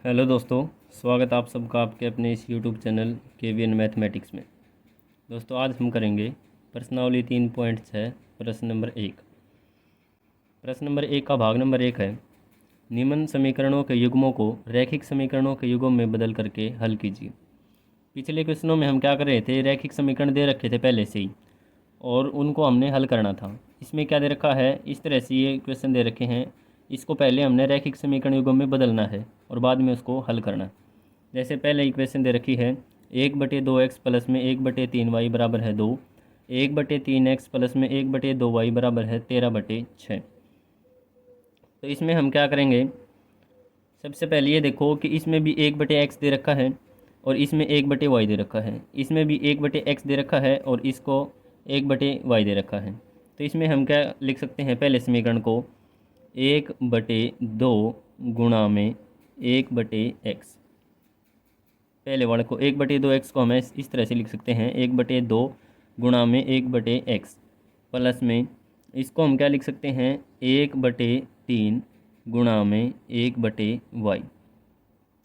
Hello दोस्तों, स्वागत आप सबका आपके अपने इस यूट्यूब चैनल KVN मैथमेटिक्स में। दोस्तों, आज हम करेंगे प्रश्नावली 3.6 प्रश्न नंबर 1। प्रश्न नंबर 1 का भाग नंबर 1 है, निम्न समीकरणों के युग्मों को रैखिक समीकरणों के युग्म में बदल करके हल कीजिए। पिछले क्वेश्चनों में हम क्या कर रहे थे, रैखिक समीकरण दे रखे थे पहले से ही और उनको हमने हल करना था। इसमें क्या दे रखा है, इस तरह से ये क्वेश्चन दे रखे हैं, इसको पहले हमने रैखिक समीकरण युग्म में बदलना है और बाद में उसको हल करना है। जैसे पहले इक्वेशन दे रखी है 1/2x प्लस में 1/3y बराबर है 2, 1/3x प्लस में 1/2y बराबर है 13/6। तो इसमें हम क्या करेंगे, सबसे पहले ये देखो कि इसमें भी 1/x दे रखा है और इसमें 1/y दे रखा है, इसमें भी 1/x दे रखा है और इसको 1/y दे रखा है। तो इसमें हम क्या लिख सकते हैं, पहले समीकरण को 1/2 गुणा में 1/x, पहले वाले को 1/2x को हमें इस तरह से लिख सकते हैं 1/2 गुणा में 1/x प्लस में इसको हम क्या लिख सकते हैं 1/3 गुणा में 1/y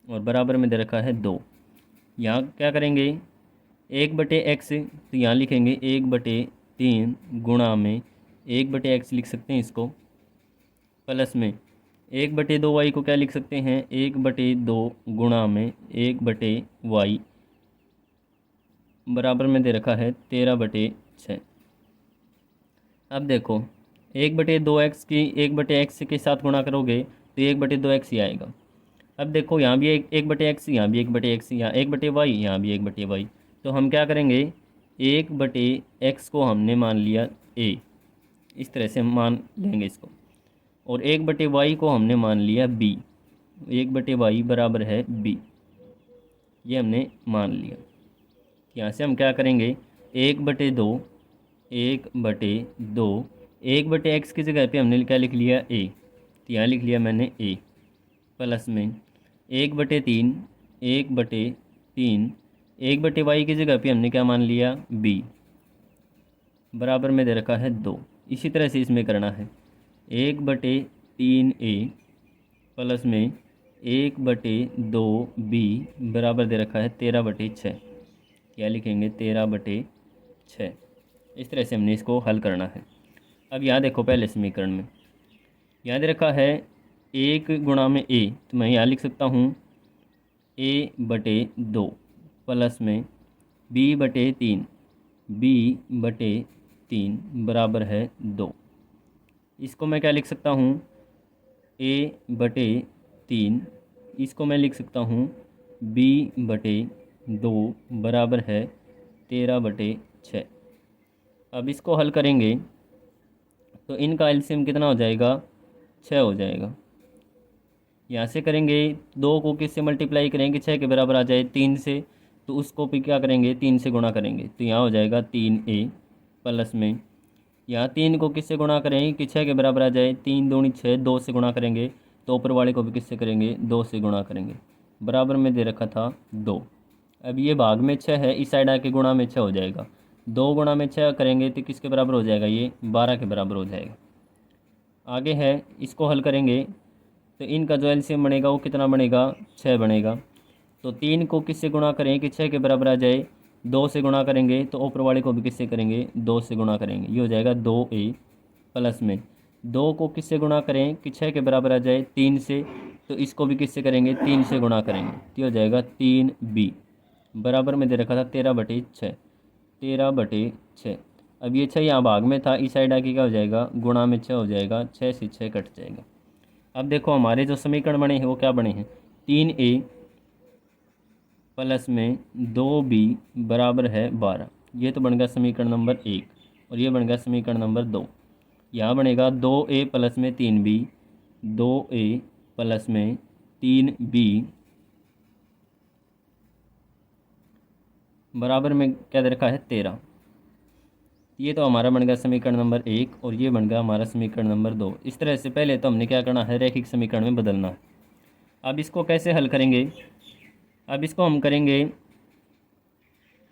और बराबर में दे रखा है 2। यहाँ क्या करेंगे 1/x, तो यहाँ लिखेंगे 1/3 गुणा में 1/x लिख सकते हैं इसको, प्लस में 1/2y को क्या लिख सकते हैं 1/2 गुणा में 1/y बराबर में दे रखा है 13/6। अब देखो 1/2x की 1/x के साथ गुणा करोगे तो 1/2x ही आएगा। अब देखो यहाँ भी 1/x, यहाँ भी 1/x, यहाँ 1/y, यहाँ भी 1/y। तो हम क्या करेंगे 1/x को हमने मान लिया a, इस तरह से हम मान लेंगे इसको, और 1/y को हमने मान लिया b, 1/y बराबर है b, ये हमने मान लिया। यहाँ से हम क्या करेंगे 1/2, 1/x की जगह पे हमने क्या लिख लिया a, तो यहाँ लिख लिया मैंने a, प्लस में 1/3, 1/y की जगह पे हमने क्या मान लिया b, बराबर में दे रखा है 2। इसी तरह से इसमें करना है 1/3a प्लस में 1/2b बराबर दे रखा है 13/6, क्या लिखेंगे 13/6। इस तरह से हमने इसको हल करना है। अब यहाँ देखो पहले समीकरण में यहाँ दे रखा है 1 गुणा में a, तो मैं यहाँ लिख सकता हूँ a/2 प्लस में b/3 बराबर है 2। इसको मैं क्या लिख सकता हूँ a/3, इसको मैं लिख सकता हूँ b/2 बराबर है 13/6। अब इसको हल करेंगे तो इनका एलसीएम कितना हो जाएगा 6 हो जाएगा। यहाँ से करेंगे 2 को किससे मल्टीप्लाई करेंगे 6 के बराबर आ जाए 3 से, तो उसको भी क्या करेंगे 3 से गुणा करेंगे, तो यहाँ हो जाएगा 3a प्लस में यहाँ 3 को किससे गुणा करेंगे कि 6 के बराबर आ जाए, 3 दूनी 6, 2 से गुणा करेंगे तो ऊपर वाले को भी किससे करेंगे 2 से गुणा करेंगे, बराबर में दे रखा था 2। अब ये भाग में 6 है, इस साइड आके गुणा में 6 हो जाएगा, 2 गुणा में 6 करेंगे तो किसके बराबर हो जाएगा, ये 12 के बराबर हो जाएगा। आगे है इसको हल करेंगे तो इनका जो एलसीएम बनेगा वो कितना बनेगा 6 बनेगा। तो 3 को किससे गुणा करें कि 6 के बराबर आ जाए, 2 से गुणा करेंगे तो ऊपर वाले को भी किससे करेंगे 2 से गुणा करेंगे, ये हो जाएगा 2a प्लस में 2 को किससे गुणा करें कि 6 के बराबर आ जाए 3 से, तो इसको भी किससे करेंगे 3 से गुणा करेंगे, तो हो जाएगा 3b बराबर में दे रखा था 13/6, 13/6। अब ये 6 यहाँ भाग में था, इस साइड आके क्या हो जाएगा गुणा में 6 हो जाएगा, 6 से 6 कट जाएगा। अब देखो हमारे जो समीकरण बने हैं वो क्या बने हैं 3a प्लस में 2b बराबर है 12, ये तो बन गया समीकरण नंबर 1 और ये बन गया समीकरण नंबर 2। यहाँ बनेगा 2a प्लस में 3b, 2a प्लस में 3b बराबर में क्या दे रखा है 13। ये तो हमारा बन गया समीकरण नंबर 1 और ये बन गया हमारा समीकरण नंबर 2। इस तरह से पहले तो हमने क्या करना है रैखिक समीकरण में बदलना है। अब इसको कैसे हल करेंगे, अब इसको हम करेंगे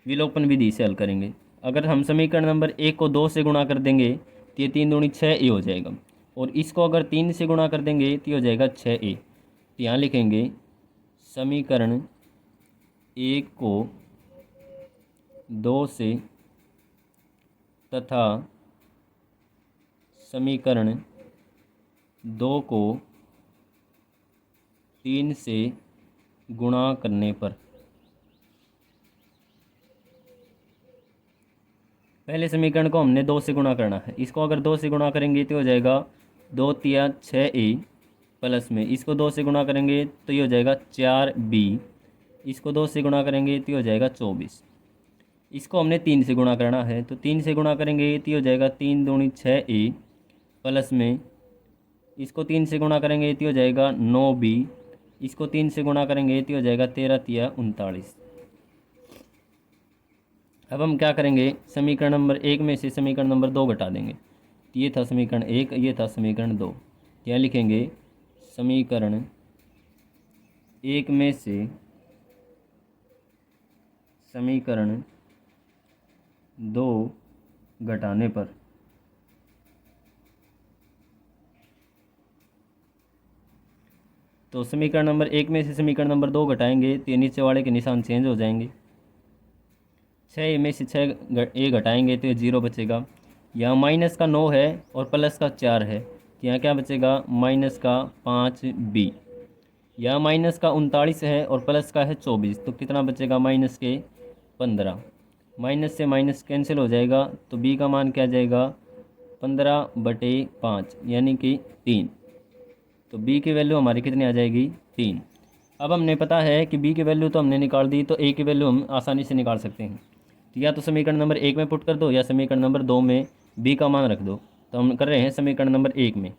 विलोपन विधि से हल करेंगे। अगर हम समीकरण नंबर 1 को 2 से गुणा कर देंगे तो ये 3 दूनी 6 ए हो जाएगा, और इसको अगर 3 से गुणा कर देंगे तो ये हो जाएगा 6a। तो यहाँ लिखेंगे समीकरण 1 को 2 से तथा समीकरण 2 को 3 से गुणा करने पर। पहले समीकरण को हमने 2 से गुणा करना है। इसको अगर 2 से गुणा करेंगे तो हो जाएगा 2 तिया 6a प्लस में इसको 2 से गुणा करेंगे तो ये हो जाएगा 4b। इसको 2 से गुणा करेंगे तो ये हो जाएगा 24। इसको हमने 3 से गुणा करना है तो 3 से गुणा करेंगे तो ये हो जाएगा 3 दूनी 6a प्लस में इसको 3 से गुणा करेंगे तो हो जाएगा 9b। इसको 3 से गुणा करेंगे तो हो जाएगा 13 तिया 39। अब हम क्या करेंगे, समीकरण नंबर 1 में से समीकरण नंबर 2 घटा देंगे। तो ये था समीकरण 1, ये था समीकरण 2। क्या लिखेंगे, समीकरण 1 में से समीकरण 2 घटाने पर तो समीकरण नंबर 1 में से समीकरण नंबर 2 घटाएंगे तो ये नीचे वाले के निशान चेंज हो जाएंगे। 6 में से 6 ए घटाएंगे तो ये 0 बचेगा। यहाँ माइनस का 9 है और प्लस का 4 है तो यहाँ क्या बचेगा, माइनस का 5b। यहाँ माइनस का 39 है और प्लस का है 24 तो कितना बचेगा, माइनस के 15। माइनस से माइनस कैंसिल हो जाएगा तो b का मान क्या जाएगा, 15/5 यानी कि 3। तो b की वैल्यू हमारी कितनी आ जाएगी, 3। अब हमने पता है कि b की वैल्यू तो हमने निकाल दी तो a की वैल्यू हम आसानी से निकाल सकते हैं। तो या तो समीकरण नंबर 1 में पुट कर दो या समीकरण नंबर 2 में b का मान रख दो। तो हम कर रहे हैं समीकरण नंबर 1 में।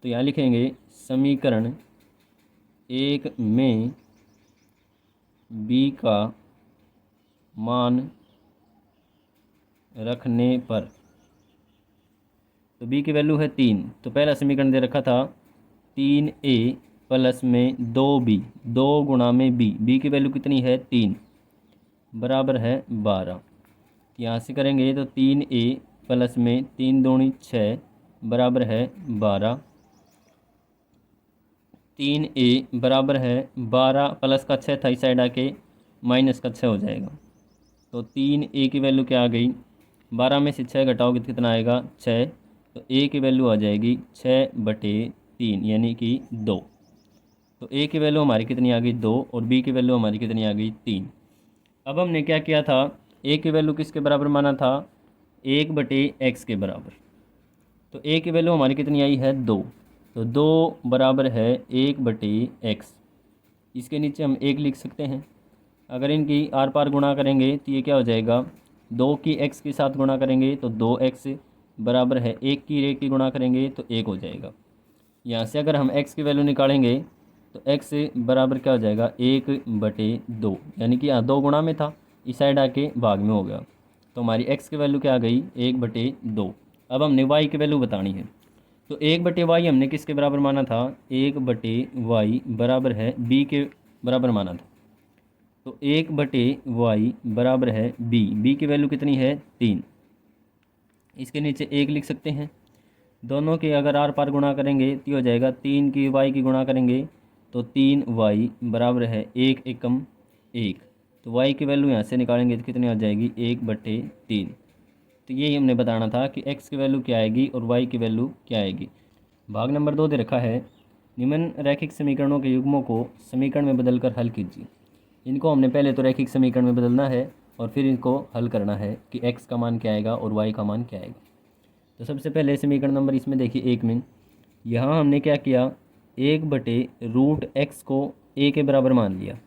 तो यहाँ लिखेंगे समीकरण 1 में b का मान रखने पर, तो b की वैल्यू है 3। तो पहला समीकरण दे रखा था 3a प्लस में 2b, 2 गुणा में b की वैल्यू कितनी है, 3 बराबर है 12। यहाँ से करेंगे तो 3a प्लस में 3 दूनी 6 बराबर है 12। 3a बराबर है 12 प्लस का 6 था इस साइड आके माइनस का 6 हो जाएगा। तो 3a की वैल्यू क्या आ गई, 12 में से 6 घटाओगे तो कितना आएगा, 6। तो a की वैल्यू आ जाएगी 6/3 यानी कि 2। तो a की वैल्यू हमारी कितनी आ गई, 2 और b की वैल्यू हमारी कितनी आ गई, 3। अब हमने क्या किया था, a की वैल्यू किसके बराबर माना था, 1/x के बराबर। तो a की वैल्यू हमारी कितनी आई है, 2। तो 2 बराबर है 1/x। इसके नीचे हम 1 लिख सकते हैं। अगर इनकी आर पार गुणा करेंगे तो ये क्या हो जाएगा, 2 की x के साथ गुणा करेंगे तो 2x बराबर है 1 की गुणा करेंगे तो 1 हो जाएगा। यहाँ से अगर हम x की वैल्यू निकालेंगे तो x बराबर क्या हो जाएगा, 1/2 यानी कि यहाँ 2 गुणा में था इस साइड आके भाग में हो गया। तो हमारी x की वैल्यू क्या आ गई, 1/2। अब हमने y की वैल्यू बतानी है। तो 1/y हमने किसके बराबर माना था, 1/y बराबर है b के बराबर माना था। तो 1/y बराबर है b की वैल्यू कितनी है, 3। इसके नीचे 1 लिख सकते हैं। दोनों के अगर आर पार गुणा करेंगे तो हो जाएगा, 3 की y की गुणा करेंगे तो 3y बराबर है 1 एकम 1। तो y की वैल्यू यहाँ से निकालेंगे तो कितनी आ जाएगी, 1/3। तो यही हमने बताना था कि x की वैल्यू क्या आएगी और y की वैल्यू क्या आएगी। भाग नंबर 2 दे रखा है, निम्न रैखिक समीकरणों के युग्मों को समीकरण में बदलकर हल कीजिए। इनको हमने पहले तो रैखिक समीकरण में बदलना है और फिर इनको हल करना है कि x का मान क्या आएगा और y का मान क्या आएगा। तो सबसे पहले समीकरण नंबर इसमें देखिए 1 में, यहाँ हमने क्या किया, 1/√x को a के बराबर मान लिया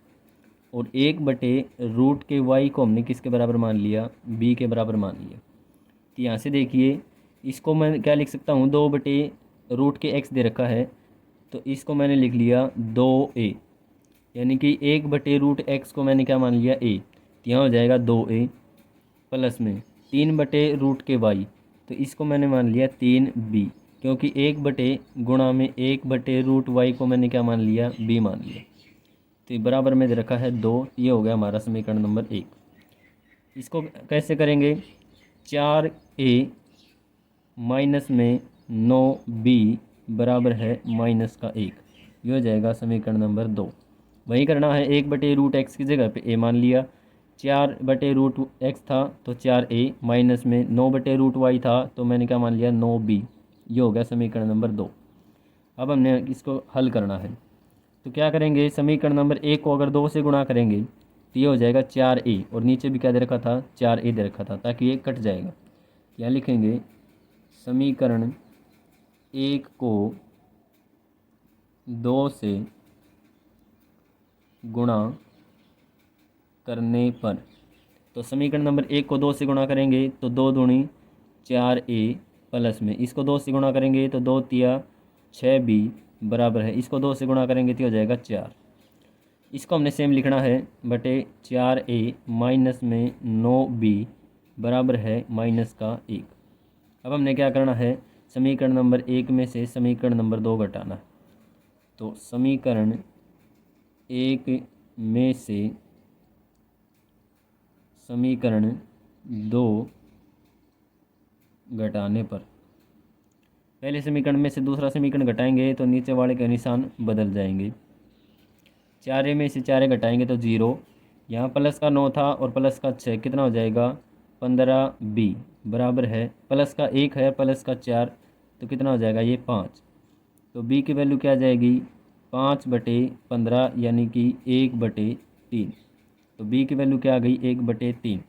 और 1/रूट के y को हमने किसके बराबर मान लिया, b के बराबर मान लिया। तो यहाँ से देखिए इसको मैं क्या लिख सकता हूँ, 2/रूट के x दे रखा है तो इसको मैंने लिख लिया 2a, यानी कि 1/√x को मैंने क्या मान लिया, a। तो यहाँ हो जाएगा 2a प्लस में 3/रूट के y, तो इसको मैंने मान लिया 3b, क्योंकि 1 गुणा में 1/√y को मैंने क्या मान लिया, b मान लिया। तो बराबर में दे रखा है 2। ये हो गया हमारा समीकरण नंबर 1। इसको कैसे करेंगे, 4a माइनस में 9b बराबर है -1। ये हो जाएगा समीकरण नंबर 2। वही करना है, 1/√x की जगह पे a मान लिया, 4/√x था तो 4a, माइनस में 9/√y था तो मैंने क्या मान लिया 9b। ये हो गया समीकरण नंबर 2। अब हमने इसको हल करना है, तो क्या करेंगे, समीकरण नंबर 1 को अगर 2 से गुणा करेंगे तो ये हो जाएगा 4a, और नीचे भी क्या दे रखा था 4a दे रखा था, ताकि ये कट जाएगा। यहाँ लिखेंगे समीकरण 1 को 2 से गुणा करने पर, तो समीकरण नंबर 1 को 2 से गुणा करेंगे तो 2 दूनी 4a, प्लस में इसको 2 से गुणा करेंगे तो 2 तिया 6b, बराबर है इसको 2 से गुणा करेंगे तो हो जाएगा 4। इसको हमने सेम लिखना है, बटे 4a माइनस में 9b बराबर है माइनस का 1। अब हमने क्या करना है, समीकरण नंबर 1 में से समीकरण नंबर 2 घटाना। तो समीकरण 1 में से समीकरण 2 घटाने पर, पहले समीकरण में से दूसरा समीकरण घटाएंगे तो नीचे वाले के निशान बदल जाएंगे। 4a में से 4a घटाएंगे तो 0, यहाँ प्लस का 9 था और प्लस का 6 कितना हो जाएगा 15b, बराबर है प्लस का 1 है प्लस का 4 तो कितना हो जाएगा ये 5। तो b की वैल्यू क्या आ जाएगी 5/15, यानी कि 1/3। तो b की वैल्यू क्या आ गई 1/3।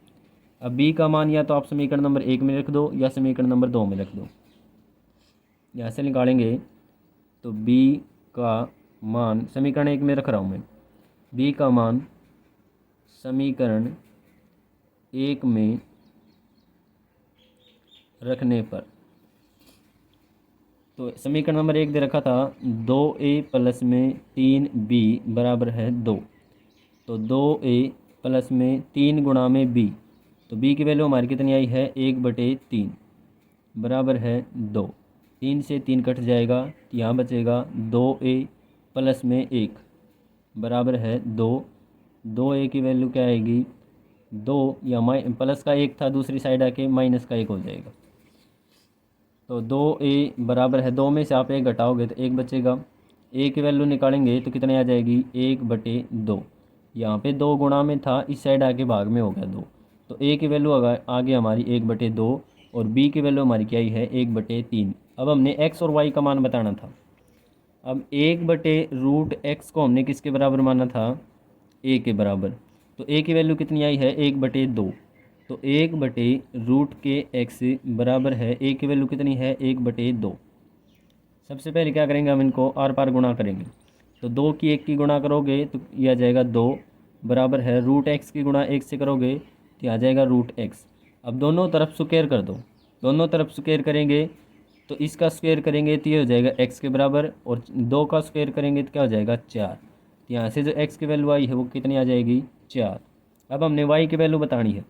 अब b का मान या तो आप समीकरण नंबर 1 में रख दो या समीकरण नंबर 2 में रख दो। यहाँ से निकालेंगे तो b का मान समीकरण 1 में रख रहा हूँ मैं, b का मान समीकरण 1 में रखने पर, तो समीकरण नंबर 1 दे रखा था 2a प्लस में 3b बराबर है 2। तो 2a प्लस में 3 गुणा में b, तो b की वैल्यू हमारी कितनी आई है 1/3 बराबर है 2। 3 से 3 कट जाएगा तो यहाँ बचेगा 2a प्लस में 1 बराबर है 2। 2a की वैल्यू क्या आएगी 2, या प्लस का 1 था दूसरी साइड आके माइनस का 1 हो जाएगा। तो 2a बराबर है 2 में से आप 1 घटाओगे तो 1 बचेगा। a की वैल्यू निकालेंगे तो कितने आ जाएगी 1/2। यहाँ पे 2 गुणा में था, इस साइड आके भाग में हो गया 2, तो a की वैल्यू आ गई हमारी 1/2 और b की वैल्यू हमारी क्या ही है 1/3। अब हमने x और y का मान बताना था। अब 1/√x को हमने किसके बराबर माना था a के बराबर, तो a की वैल्यू कितनी आई है 1/2। तो 1/√x बराबर है a की वैल्यू कितनी है 1/2। सबसे पहले क्या करेंगे हम इनको आर पार गुणा करेंगे, तो 2 की 1 की गुणा करोगे तो ये आ जाएगा 2, बराबर है √x की गुणा 1 से करोगे तो आ जाएगा √x। अब दोनों तरफ स्क्वायर कर दो, दोनों तरफ स्क्वायर करेंगे तो इसका स्क्वायर करेंगे तो ये हो जाएगा x के बराबर, और 2 का स्क्वायर करेंगे तो क्या हो जाएगा 4। तो यहाँ से जो x की वैल्यू आई है वो कितनी आ जाएगी 4। अब हमने y की वैल्यू बतानी है,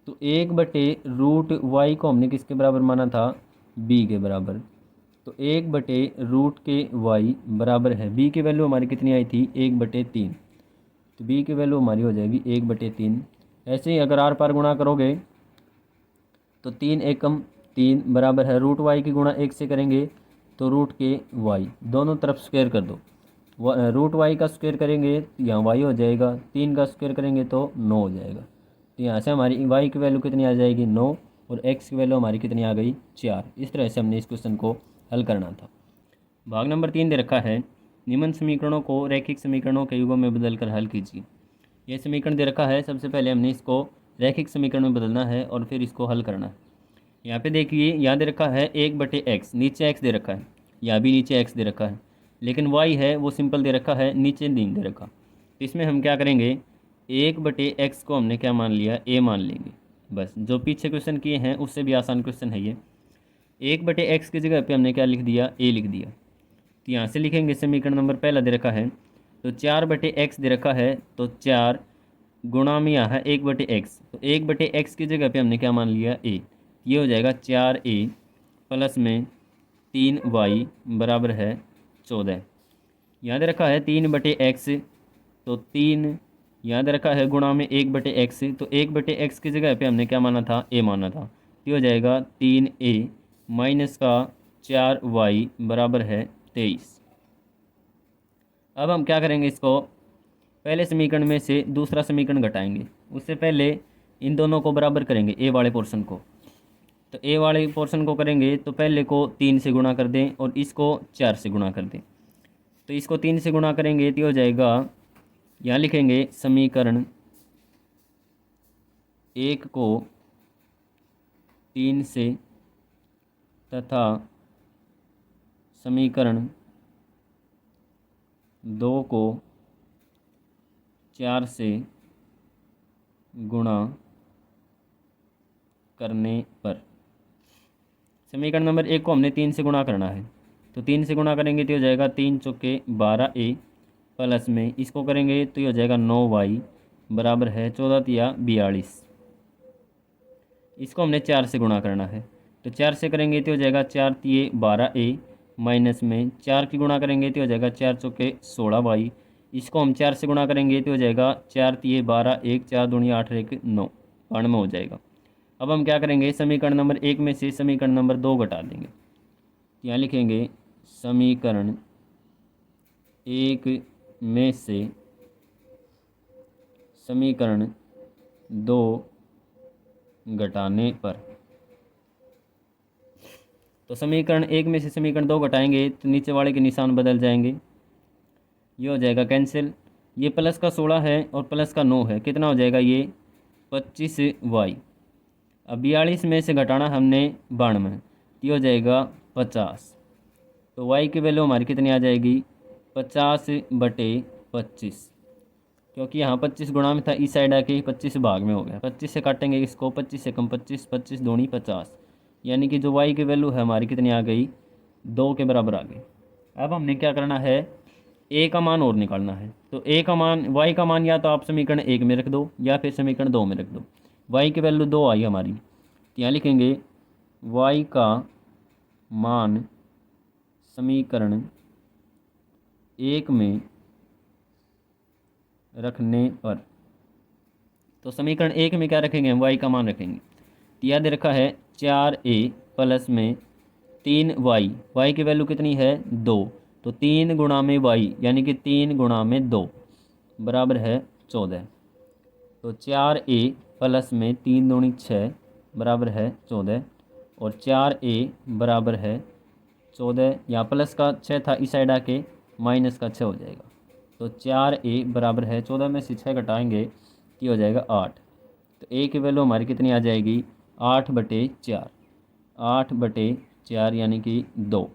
तो 1/√y को हमने किसके बराबर माना था b के बराबर, तो 1/√y बराबर है b की वैल्यू हमारी कितनी आई थी 1/3, तो b की वैल्यू हमारी हो जाएगी 1/3। ऐसे ही अगर आर पार गुणा करोगे तो 3 एकम 3 बराबर है √y की गुणा 1 से करेंगे तो √y, दोनों तरफ स्क्वायर कर दो। √y का स्क्वायर करेंगे यहाँ y हो जाएगा, 3 का स्क्वायर करेंगे तो 9 हो जाएगा। तो यहाँ से हमारी y की वैल्यू कितनी आ जाएगी 9, और x की वैल्यू हमारी कितनी आ गई 4। इस तरह से हमने इस क्वेश्चन को हल करना था। भाग नंबर 3 दे रखा है, निम्न समीकरणों को रैखिक समीकरणों के युगों में बदलकर हल कीजिए। यह समीकरण दे रखा है, सबसे पहले हमने इसको रैखिक समीकरण में बदलना है और फिर इसको हल करना है। यहाँ पे देखिए, यहाँ दे रखा है 1/x, नीचे x दे रखा है, यहाँ भी नीचे x दे रखा है, लेकिन y है वो सिंपल दे रखा है, नीचे नहीं दे रखा। तो इसमें हम क्या करेंगे 1/x को हमने क्या मान लिया a मान लेंगे। बस जो पीछे क्वेश्चन किए हैं उससे भी आसान क्वेश्चन है ये। 1/x की जगह पे हमने क्या लिख दिया a लिख दिया। तो यहाँ से लिखेंगे समीकरण नंबर पहला दे रखा है, तो 4/x दे रखा है, तो 4 गुणा में यहाँ है 1/x, तो 1/x की जगह पे हमने क्या मान लिया a, ये हो जाएगा 4a प्लस में 3y बराबर है 14। यहाँ दे रखा है 3/x, तो 3 यहाँ दे रखा है गुणा में 1/x, तो 1/x की जगह पे हमने क्या माना था a माना था, ये हो जाएगा 3a माइनस का 4y बराबर है 23। अब हम क्या करेंगे इसको पहले समीकरण में से दूसरा समीकरण घटाएंगे। उससे पहले इन दोनों को बराबर करेंगे, ए वाले पोर्शन को। तो ए वाले पोर्शन को करेंगे तो पहले को 3 से गुणा कर दें और इसको 4 से गुणा कर दें। तो इसको 3 से गुणा करेंगे तो हो जाएगा, यहाँ लिखेंगे समीकरण 1 को 3 से तथा समीकरण 2 को 4 से गुणा करने पर। समीकरण नंबर 1 को हमने 3 से गुणा करना है, तो 3 से गुणा करेंगे तो हो जाएगा 3 चौके 12a प्लस में इसको करेंगे तो ये हो जाएगा 9y बराबर है 14 तिया 42। इसको हमने 4 से गुणा करना है, तो 4 से करेंगे तो हो जाएगा 4 तिये 12a माइनस में 4 की गुणा करेंगे तो हो जाएगा 4 चौके 16y। इसको हम 4 से गुणा करेंगे तो हो जाएगा 4 तिये 12, 1 4 दूनी 8 1 9, 92 हो जाएगा। अब हम क्या करेंगे, समीकरण नंबर 1 में से समीकरण नंबर 2 घटा देंगे। यहाँ लिखेंगे समीकरण 1 में से समीकरण 2 घटाने पर। तो समीकरण 1 में से समीकरण 2 घटाएंगे तो नीचे वाले के निशान बदल जाएंगे, ये हो जाएगा कैंसिल। ये प्लस का 16 है और प्लस का 9 है, कितना हो जाएगा ये 25y। अब 42 में से घटाना हमने 92, ये हो जाएगा 50। तो y की वैल्यू हमारी कितनी आ जाएगी 50/25, क्योंकि यहाँ 25 गुणा में था, इस साइड आके 25 भाग में हो गया। 25 से काटेंगे इसको, 25 से कम 25, 25 दूनी 50, यानी कि जो y की वैल्यू है हमारी कितनी आ गई 2 के बराबर आ गई। अब हमने क्या करना है, a का मान और निकालना है। तो a का मान, y का मान या तो आप समीकरण 1 में रख दो या फिर समीकरण 2 में रख दो। y की वैल्यू 2 आई हमारी, तो यहाँ लिखेंगे y का मान समीकरण 1 में रखने पर। तो समीकरण 1 में क्या रखेंगे, हम y का मान रखेंगे। तो याद रखा है 4a प्लस में 3y, y की वैल्यू कितनी है 2, तो 3 गुणा में y यानी कि 3 गुणा में 2 बराबर है 14। तो 4a प्लस में 3 दूनी 6 बराबर है 14 और 4a बराबर है 14। यहाँ प्लस का 6 था, इस साइड आके माइनस का 6 हो जाएगा। तो 4a बराबर है 14 में से 6 घटाएंगे तो हो जाएगा 8। तो a की वैल्यू हमारी कितनी आ जाएगी 8/4, 8/4 यानी कि 2।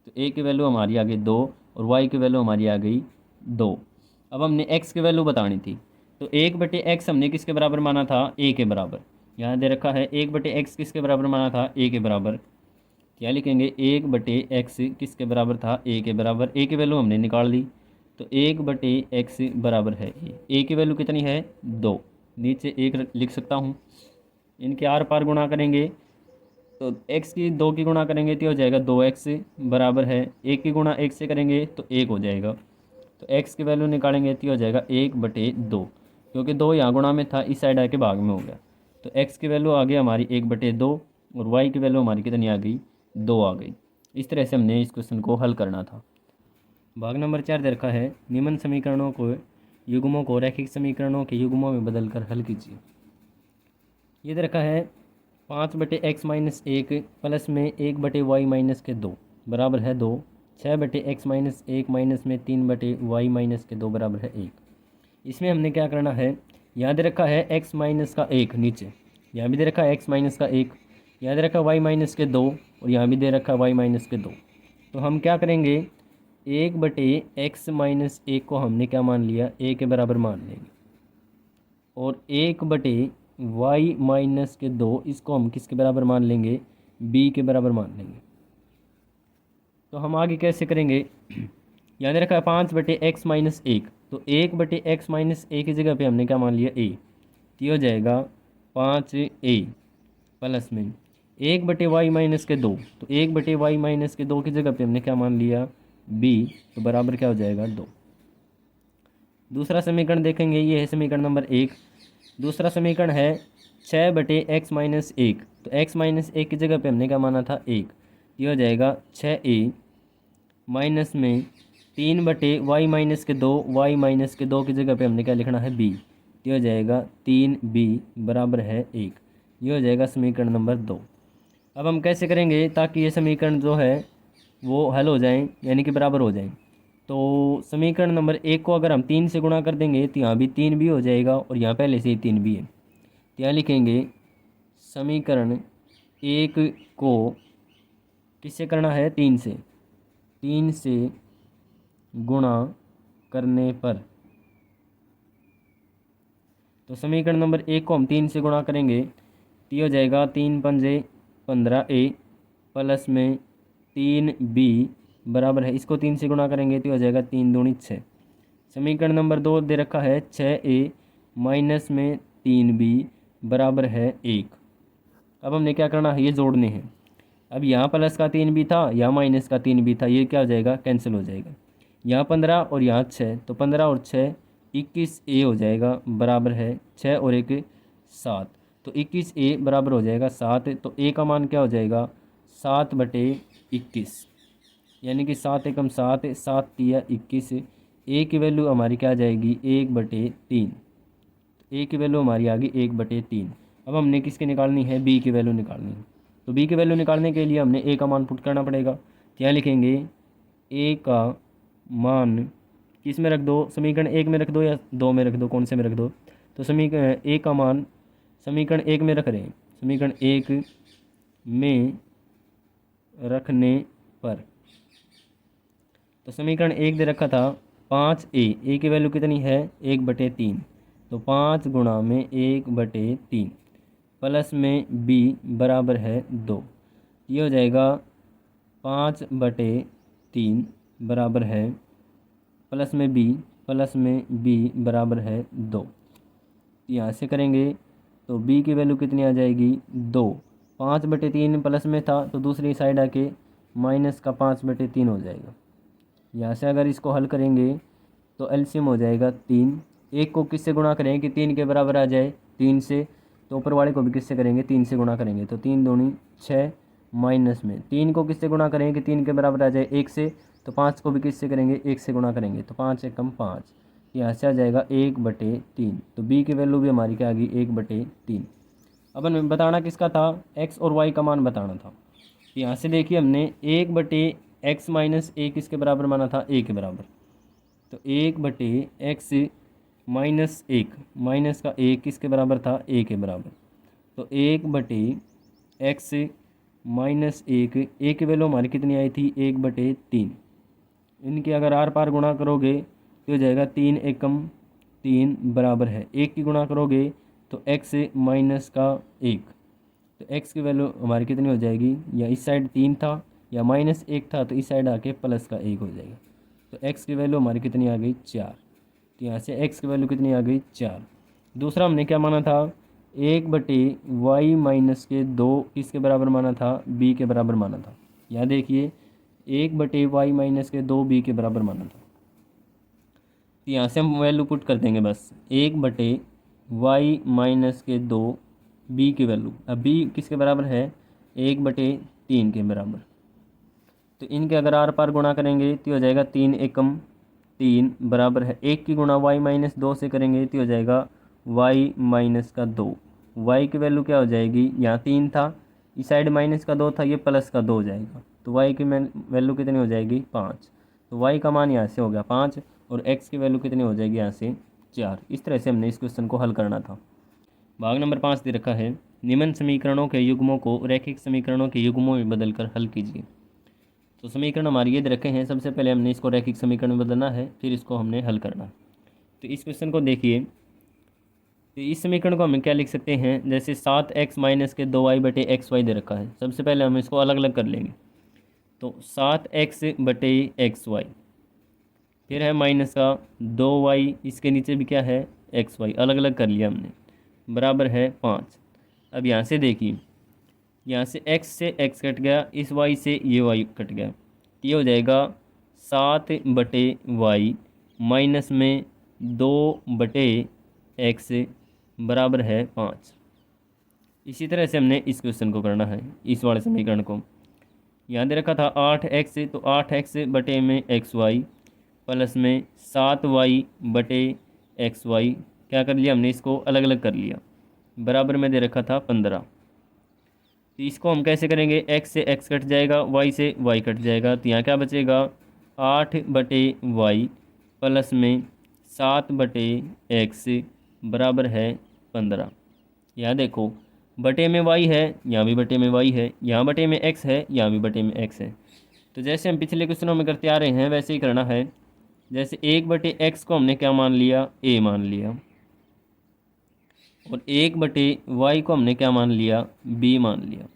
तो a की वैल्यू हमारी आ गई 2 और y की वैल्यू हमारी आ गई 2। अब हमने x की वैल्यू बतानी थी, तो 1/x हमने किसके बराबर माना था, a के बराबर। यहाँ दे रखा है 1/x किसके बराबर माना था, a के बराबर। क्या लिखेंगे 1/x किसके बराबर था, a के बराबर। a की वैल्यू हमने निकाल ली, तो 1/x बराबर है a की वैल्यू कितनी है 2, नीचे 1 लिख सकता हूँ। इनके आर पार गुणा करेंगे तो x की 2 की गुणा करेंगे तो हो जाएगा 2x बराबर है 1 की गुणा 1 से करेंगे तो 1 हो जाएगा। तो x की वैल्यू निकालेंगे तो हो जाएगा 1/2, क्योंकि 2 यहाँ गुणा में था, इस साइड आके भाग में हो गया। तो x की वैल्यू आ गई हमारी 1/2 और y की वैल्यू हमारी कितनी आ गई 2 आ गई। इस तरह से हमने इस क्वेश्चन को हल करना था। भाग नंबर 4 दे रखा है, निम्न समीकरणों को युग्मों को रैखिक समीकरणों के युग्मों में बदलकर हल कीजिए। ये दे रखा है 5/x माइनस 1 प्लस में 1/y माइनस के 2 बराबर है 2, 6/x माइनस 1 माइनस में 3/y माइनस के 2 बराबर है 1। इसमें हमने क्या करना है, यहाँ दे रखा है x माइनस का 1 नीचे, यहाँ भी दे रखा है x माइनस का 1, यहाँ दे रखा y माइनस के 2 और यहाँ भी दे रखा y माइनस के 2। तो हम क्या करेंगे 1/x माइनस 1 को हमने क्या मान लिया, a के बराबर मान लेंगे, और 1/y माइनस के 2 इसको हम किसके बराबर मान लेंगे, b के बराबर मान लेंगे। तो हम आगे कैसे करेंगे, यहाँ दे रखा है 5/x माइनस 1, तो 1/x माइनस 1 की जगह पे हमने क्या मान लिया a, तो हो जाएगा 5a प्लस में 1/y माइनस के 2, तो 1/y माइनस के 2 की जगह पे हमने क्या मान लिया b, तो बराबर क्या हो जाएगा 2। दूसरा समीकरण देखेंगे, ये है समीकरण नंबर 1। दूसरा समीकरण है 6/x माइनस 1, तो x माइनस 1 की जगह पे हमने क्या माना था 1, ये हो जाएगा 6a माइनस में 3/y-2, y-2 की जगह पे हमने क्या लिखना है b, तो हो जाएगा 3b बराबर है 1। ये हो जाएगा समीकरण नंबर 2। अब हम कैसे करेंगे ताकि ये समीकरण जो है वो हल हो जाएं, यानी कि बराबर हो जाएं। तो समीकरण नंबर 1 को अगर हम 3 से गुणा कर देंगे तो यहाँ भी 3 भी हो जाएगा और यहाँ पहले से ही 3 भी है। तो यहाँ लिखेंगे समीकरण 1 को किससे करना है, 3 से, 3 से गुणा करने पर। तो समीकरण नंबर 1 को हम 3 से गुणा करेंगे तो हो जाएगा 3×5 = 15a प्लस में 3b बराबर है, इसको 3 से गुणा करेंगे तो हो जाएगा 3×2 = 6। समीकरण नंबर 2 दे रखा है 6a माइनस में 3b बराबर है 1। अब हमने क्या करना है, ये जोड़ने हैं। अब यहाँ प्लस का 3 भी था, यहाँ माइनस का 3 भी था, ये क्या हो जाएगा, कैंसिल हो जाएगा। यहाँ 15 और यहाँ 6, तो 15 और 6 21a हो जाएगा बराबर है 6 और 1 7। तो 21a बराबर हो जाएगा 7। तो a का मान क्या हो जाएगा, 7/21, यानी कि 7 एकम 7, 7 तिया 21। a की वैल्यू हमारी क्या आ जाएगी, 1/3। a की वैल्यू हमारी आ गई 1/3। अब हमने किसकी निकालनी है, b की वैल्यू निकालनी है। तो b की वैल्यू निकालने के लिए हमने a का मान पुट करना पड़ेगा। क्या लिखेंगे, a का मान किस में रख दो, समीकरण 1 में रख दो या 2 में रख दो, कौन से में रख दो। तो समीकरण a का मान समीकरण 1 में रख रहे हैं, समीकरण 1 में रखने पर। तो समीकरण 1 दे रखा था 5a, a की वैल्यू कितनी है, 1/3। तो 5 गुणा में 1/3 प्लस में b बराबर है 2। ये हो जाएगा 5/3 बराबर है प्लस में b बराबर है 2। यहाँ से करेंगे तो b की वैल्यू कितनी आ जाएगी, 2। 5/3 प्लस में था तो दूसरी साइड आके माइनस का 5/3 हो जाएगा। यहाँ से अगर इसको हल करेंगे तो एलसीएम हो जाएगा 3। एक को किससे गुणा करेंगे कि 3 के बराबर आ जाए, 3 से। तो ऊपर वाले को भी किससे करेंगे, 3 से गुणा करेंगे। तो 3×2 = 6 माइनस में 3 को किससे गुणा करेंगे कि 3 के बराबर आ जाए, 1 से। तो 5 को भी किससे करेंगे, 1 से गुणा करेंगे। तो 5 एकम 5, यहाँ से आ जाएगा 1/3। तो b की वैल्यू भी हमारी क्या आ गई, 1/3। अब हमें बताना किसका था, x और y का मान बताना था। तो यहाँ से देखिए हमने 1/x - a किसके बराबर माना था, a के बराबर। तो 1/x - 1 माइनस का 1 किसके बराबर था, a के बराबर। तो 1/x - 1, a की वैल्यू हमारी कितनी आई थी, 1/3। इनके अगर आर पार गुणा करोगे तो हो जाएगा 3 एकम 3 बराबर है 1 की गुणा करोगे तो x माइनस का 1। तो x की वैल्यू हमारी कितनी हो जाएगी, या इस साइड 3 था या -1 था तो इस साइड आके प्लस का 1 हो जाएगा। तो x की वैल्यू हमारी कितनी आ गई, 4। तो यहाँ से x की वैल्यू कितनी आ गई, 4। दूसरा हमने क्या माना था, 1/y-2 किसके बराबर माना था, b के बराबर माना था। यहाँ देखिए 1/y-2 b के बराबर माना था। तो यहाँ से हम वैल्यू पुट कर देंगे बस, 1/y-2 b की वैल्यू। अब b किसके बराबर है, 1/3 के बराबर। तो इनके अगर आर पार गुणा करेंगे तो हो जाएगा 3 एकम 3 बराबर है 1 की गुणा y-2 से करेंगे तो हो जाएगा y-2। y की वैल्यू क्या हो जाएगी, यहाँ 3 था, इस साइड -2 था, ये +2 हो जाएगा। तो y की वैल्यू कितनी हो जाएगी, 5। तो y का मान यहाँ से हो गया 5 और x की वैल्यू कितनी हो जाएगी यहाँ से 4। इस तरह से हमने इस क्वेश्चन को हल करना था। भाग नंबर 5 दे रखा है, निम्न समीकरणों के युग्मों को रैखिक समीकरणों के युग्मों में बदलकर हल कीजिए। तो समीकरण हमारे ये दे रखे हैं, सबसे पहले हमने इसको रैखिक समीकरण में बदलना है, फिर इसको हमने हल करना है। तो इस क्वेश्चन को देखिए, तो इस समीकरण को हम क्या लिख सकते हैं, जैसे 7x - 2y/xy दे रखा है। सबसे पहले हम इसको अलग अलग कर लेंगे। तो 7x/xy, फिर है माइनस का 2y, इसके नीचे भी क्या है, xy, अलग अलग कर लिया हमने, बराबर है 5। अब यहाँ से देखिए, यहाँ से x से x कट गया, इस y से ये y कट गया, ये हो जाएगा 7/y माइनस में 2/x बराबर है 5। इसी तरह से हमने इस क्वेश्चन को करना है, इस वाले समीकरण को। यहाँ दे रखा था 8x, तो 8x/xy प्लस में 7y/xy, क्या कर लिया हमने, इसको अलग अलग कर लिया, बराबर में दे रखा था 15। तो इसको हम कैसे करेंगे, x से x कट जाएगा, y से y कट जाएगा, तो यहाँ क्या बचेगा 8/y प्लस में 7/x बराबर है 15। यहाँ देखो बटे में y है, यहाँ भी बटे में y है, यहाँ बटे में x है, यहाँ भी बटे में x है। तो जैसे हम पिछले क्वेश्चनों में करते आ रहे हैं वैसे ही करना है। जैसे 1/x को हमने क्या मान लिया, a मान लिया, और 1/y को हमने क्या मान लिया, b मान लिया।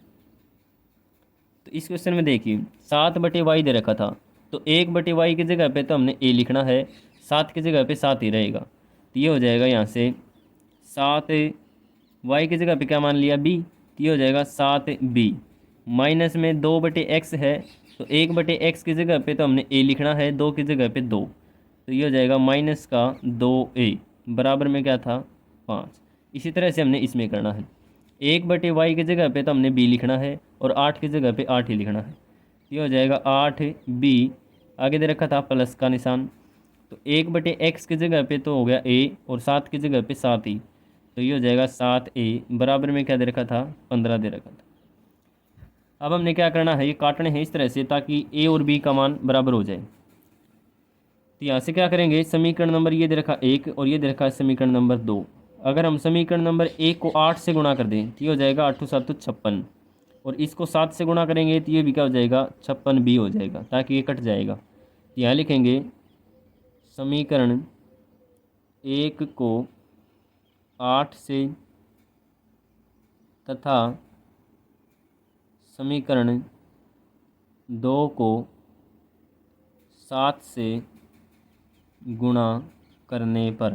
तो इस क्वेश्चन में देखिए 7/y दे रखा था, तो 1/y की जगह पे तो हमने a लिखना है, 7 की जगह पे 7 ही रहेगा। तो ये हो जाएगा यहाँ से 7y की जगह पे क्या मान लिया b, तो ये हो जाएगा 7b, माइनस में 2/x है, तो 1/x की जगह पे तो हमने a लिखना है, 2 की जगह पे 2, तो ये हो जाएगा माइनस का 2a बराबर में क्या था 5। इसी तरह से हमने इसमें करना है, 1/y की जगह पे तो हमने b लिखना है, और 8 की जगह पे 8 ही लिखना है। ये हो जाएगा 8b, आगे दे रखा था प्लस का निशान, तो 1/x की जगह पे तो हो गया a, और 7 की जगह पे 7 ही, तो ये हो जाएगा 7a बराबर में क्या दे रखा था 15 दे रखा था। अब हमने क्या करना है, ये काटने हैं इस तरह से ताकि a और b का मान बराबर हो जाए। तो यहाँ से क्या करेंगे, समीकरण नंबर ये दे रखा 1 और ये दे रखा है समीकरण नंबर 2। अगर हम समीकरण नंबर 1 को 8 से गुणा कर दें तो ये हो जाएगा 8 7 56, और इसको 7 से गुणा करेंगे तो ये भी क्या हो जाएगा 56b हो जाएगा, ताकि ये कट जाएगा। तो यहाँ लिखेंगे समीकरण 1 को 8 से तथा समीकरण 2 को 7 से गुणा करने पर,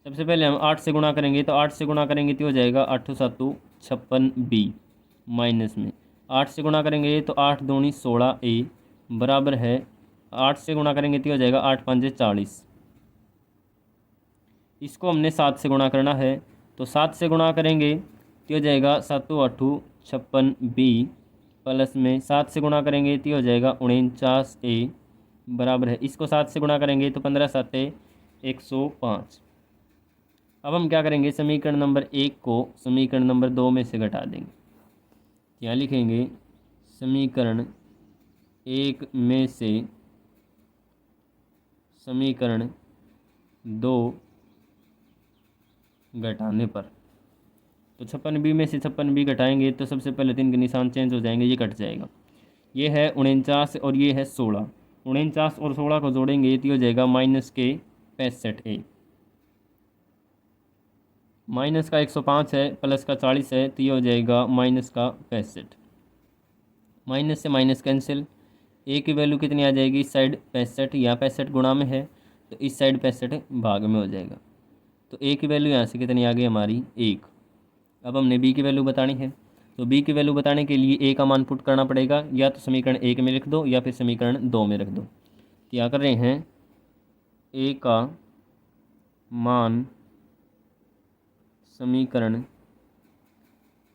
सबसे पहले हम 8 से गुणा करेंगे, तो 8 से गुणा करेंगे तो हो जाएगा 8 7 56b, माइनस में 8 से गुणा करेंगे तो 8 दूनी 16a बराबर है, 8 से गुणा करेंगे तो हो जाएगा 8 5 40। इसको हमने 7 से गुणा करना है, तो 7 से गुणा करेंगे तो हो जाएगा 7 8 56b प्लस में 7 से गुणा करेंगे तो हो जाएगा 49a बराबर है, इसको 7 से गुणा करेंगे तो 15 7 105। अब हम क्या करेंगे, समीकरण नंबर 1 को समीकरण नंबर 2 में से घटा देंगे। यहाँ लिखेंगे समीकरण 1 में से समीकरण 2 घटाने पर, तो 56b में से 56b घटाएंगे तो सबसे पहले 3 के निशान चेंज हो जाएंगे, ये कट जाएगा। ये है 49 और ये है 16, 49 और 16 को जोड़ेंगे तो हो जाएगा माइनस के 65a, माइनस का 105 है, प्लस का 40 है, तो ये हो जाएगा माइनस का 65। माइनस से माइनस कैंसिल, ए की वैल्यू कितनी आ जाएगी इस साइड 65, यहाँ 65 गुणा में है तो इस साइड 65 भाग में हो जाएगा। तो ए की वैल्यू यहाँ से कितनी आ गई हमारी 1। अब हमने बी की वैल्यू बतानी है, तो बी की वैल्यू बताने के लिए ए का मान पुट करना पड़ेगा, या तो समीकरण 1 में लिख दो या फिर समीकरण 2 में रख दो। क्या कर रहे हैं, ए का मान समीकरण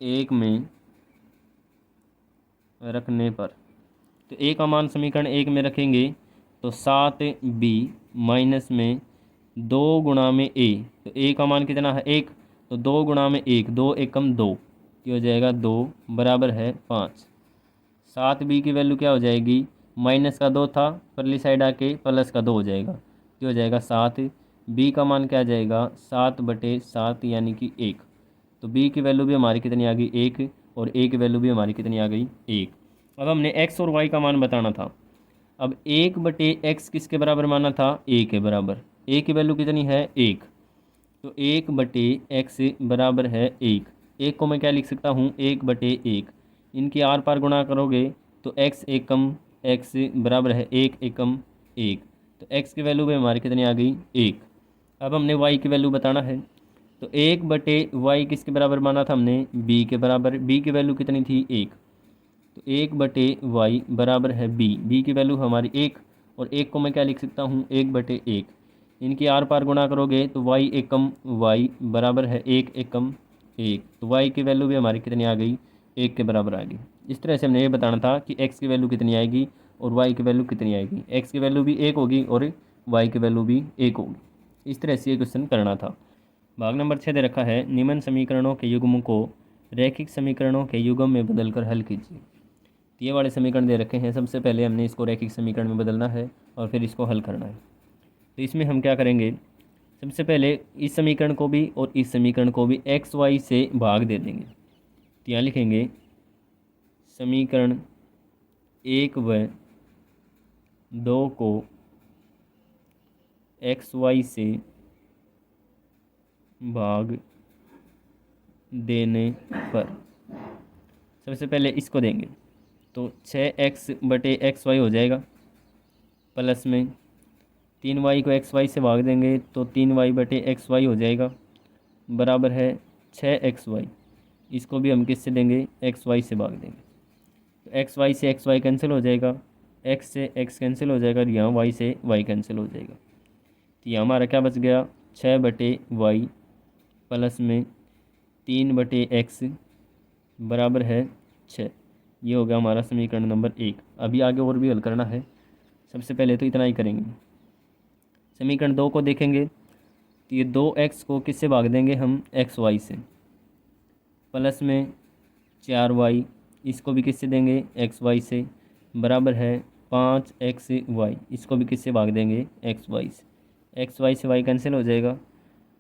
1 में रखने पर, तो ए का मान समीकरण 1 में रखेंगे तो 7b माइनस में 2 गुणा में ए, तो ए का मान कितना है 1, तो 2 गुणा में 1, 2 एकम 2, ये हो जाएगा 2 बराबर है 5। 7b की वैल्यू क्या हो जाएगी, माइनस का 2 था, परली साइड आके प्लस का 2 हो जाएगा, ये हो जाएगा 7। b का मान क्या आ जाएगा 7/7 यानी कि 1। तो b की वैल्यू भी हमारी कितनी आ गई 1, और a की वैल्यू भी हमारी कितनी आ गई 1। अब हमने x और y का मान बताना था। अब 1/x किसके बराबर माना था, a के बराबर। a की वैल्यू कितनी है 1, तो 1/x बराबर है 1। 1 को मैं क्या लिख सकता हूँ 1/1, इनकी आर पार गुणा करोगे तो x एकम x बराबर है 1 एकम 1, तो x की वैल्यू भी हमारी कितनी आ गई 1। अब हमने y की वैल्यू बताना है, तो 1/y किसके बराबर माना था हमने b के बराबर। b की वैल्यू कितनी थी 1, तो 1/y बराबर है b की वैल्यू हमारी 1, और 1 को मैं क्या लिख सकता हूँ 1/1, इनकी आर पार गुणा करोगे तो y एकम y बराबर है 1 एकम 1, तो y की वैल्यू भी हमारी कितनी आ गई 1 के बराबर आ गई। इस तरह से हमने ये बताना था कि x की वैल्यू कितनी आएगी और वाई की वैल्यू कितनी आएगी। एक्स की वैल्यू भी 1 होगी और वाई की वैल्यू भी 1 होगी। इस तरह से ये क्वेश्चन करना था। भाग नंबर 6 दे रखा है, निम्न समीकरणों के युग्म को रैखिक समीकरणों के युग्म में बदलकर हल कीजिए। तो ये वाले समीकरण दे रखे हैं, सबसे पहले हमने इसको रैखिक समीकरण में बदलना है और फिर इसको हल करना है। तो इसमें हम क्या करेंगे, सबसे पहले इस समीकरण को भी और इस समीकरण को भी एक्स वाई से भाग दे देंगे। तो यहाँ लिखेंगे समीकरण 1 व 2 को एक्स वाई से भाग देने पर सबसे पहले इसको देंगे तो 6x/xy हो जाएगा, प्लस में 3y को xy से भाग देंगे तो 3y/xy हो जाएगा, बराबर है 6xy। इसको भी हम किससे देंगे, xy से भाग देंगे। तो xy से xy कैंसिल हो जाएगा, x से x कैंसिल हो जाएगा और यहाँ y से y कैंसिल हो जाएगा। तो यहाँ हमारा क्या बच गया, 6/y प्लस में 3/x बराबर है 6। ये हो गया हमारा समीकरण नंबर 1। अभी आगे और भी हल करना है, सबसे पहले तो इतना ही करेंगे। समीकरण 2 को देखेंगे तो ये 2x को किससे भाग देंगे हम, xy से, प्लस में 4y, इसको भी किससे देंगे, xy से, बराबर है 5xy, इसको भी किससे भाग देंगे, xy से। xy से y कैंसिल हो जाएगा,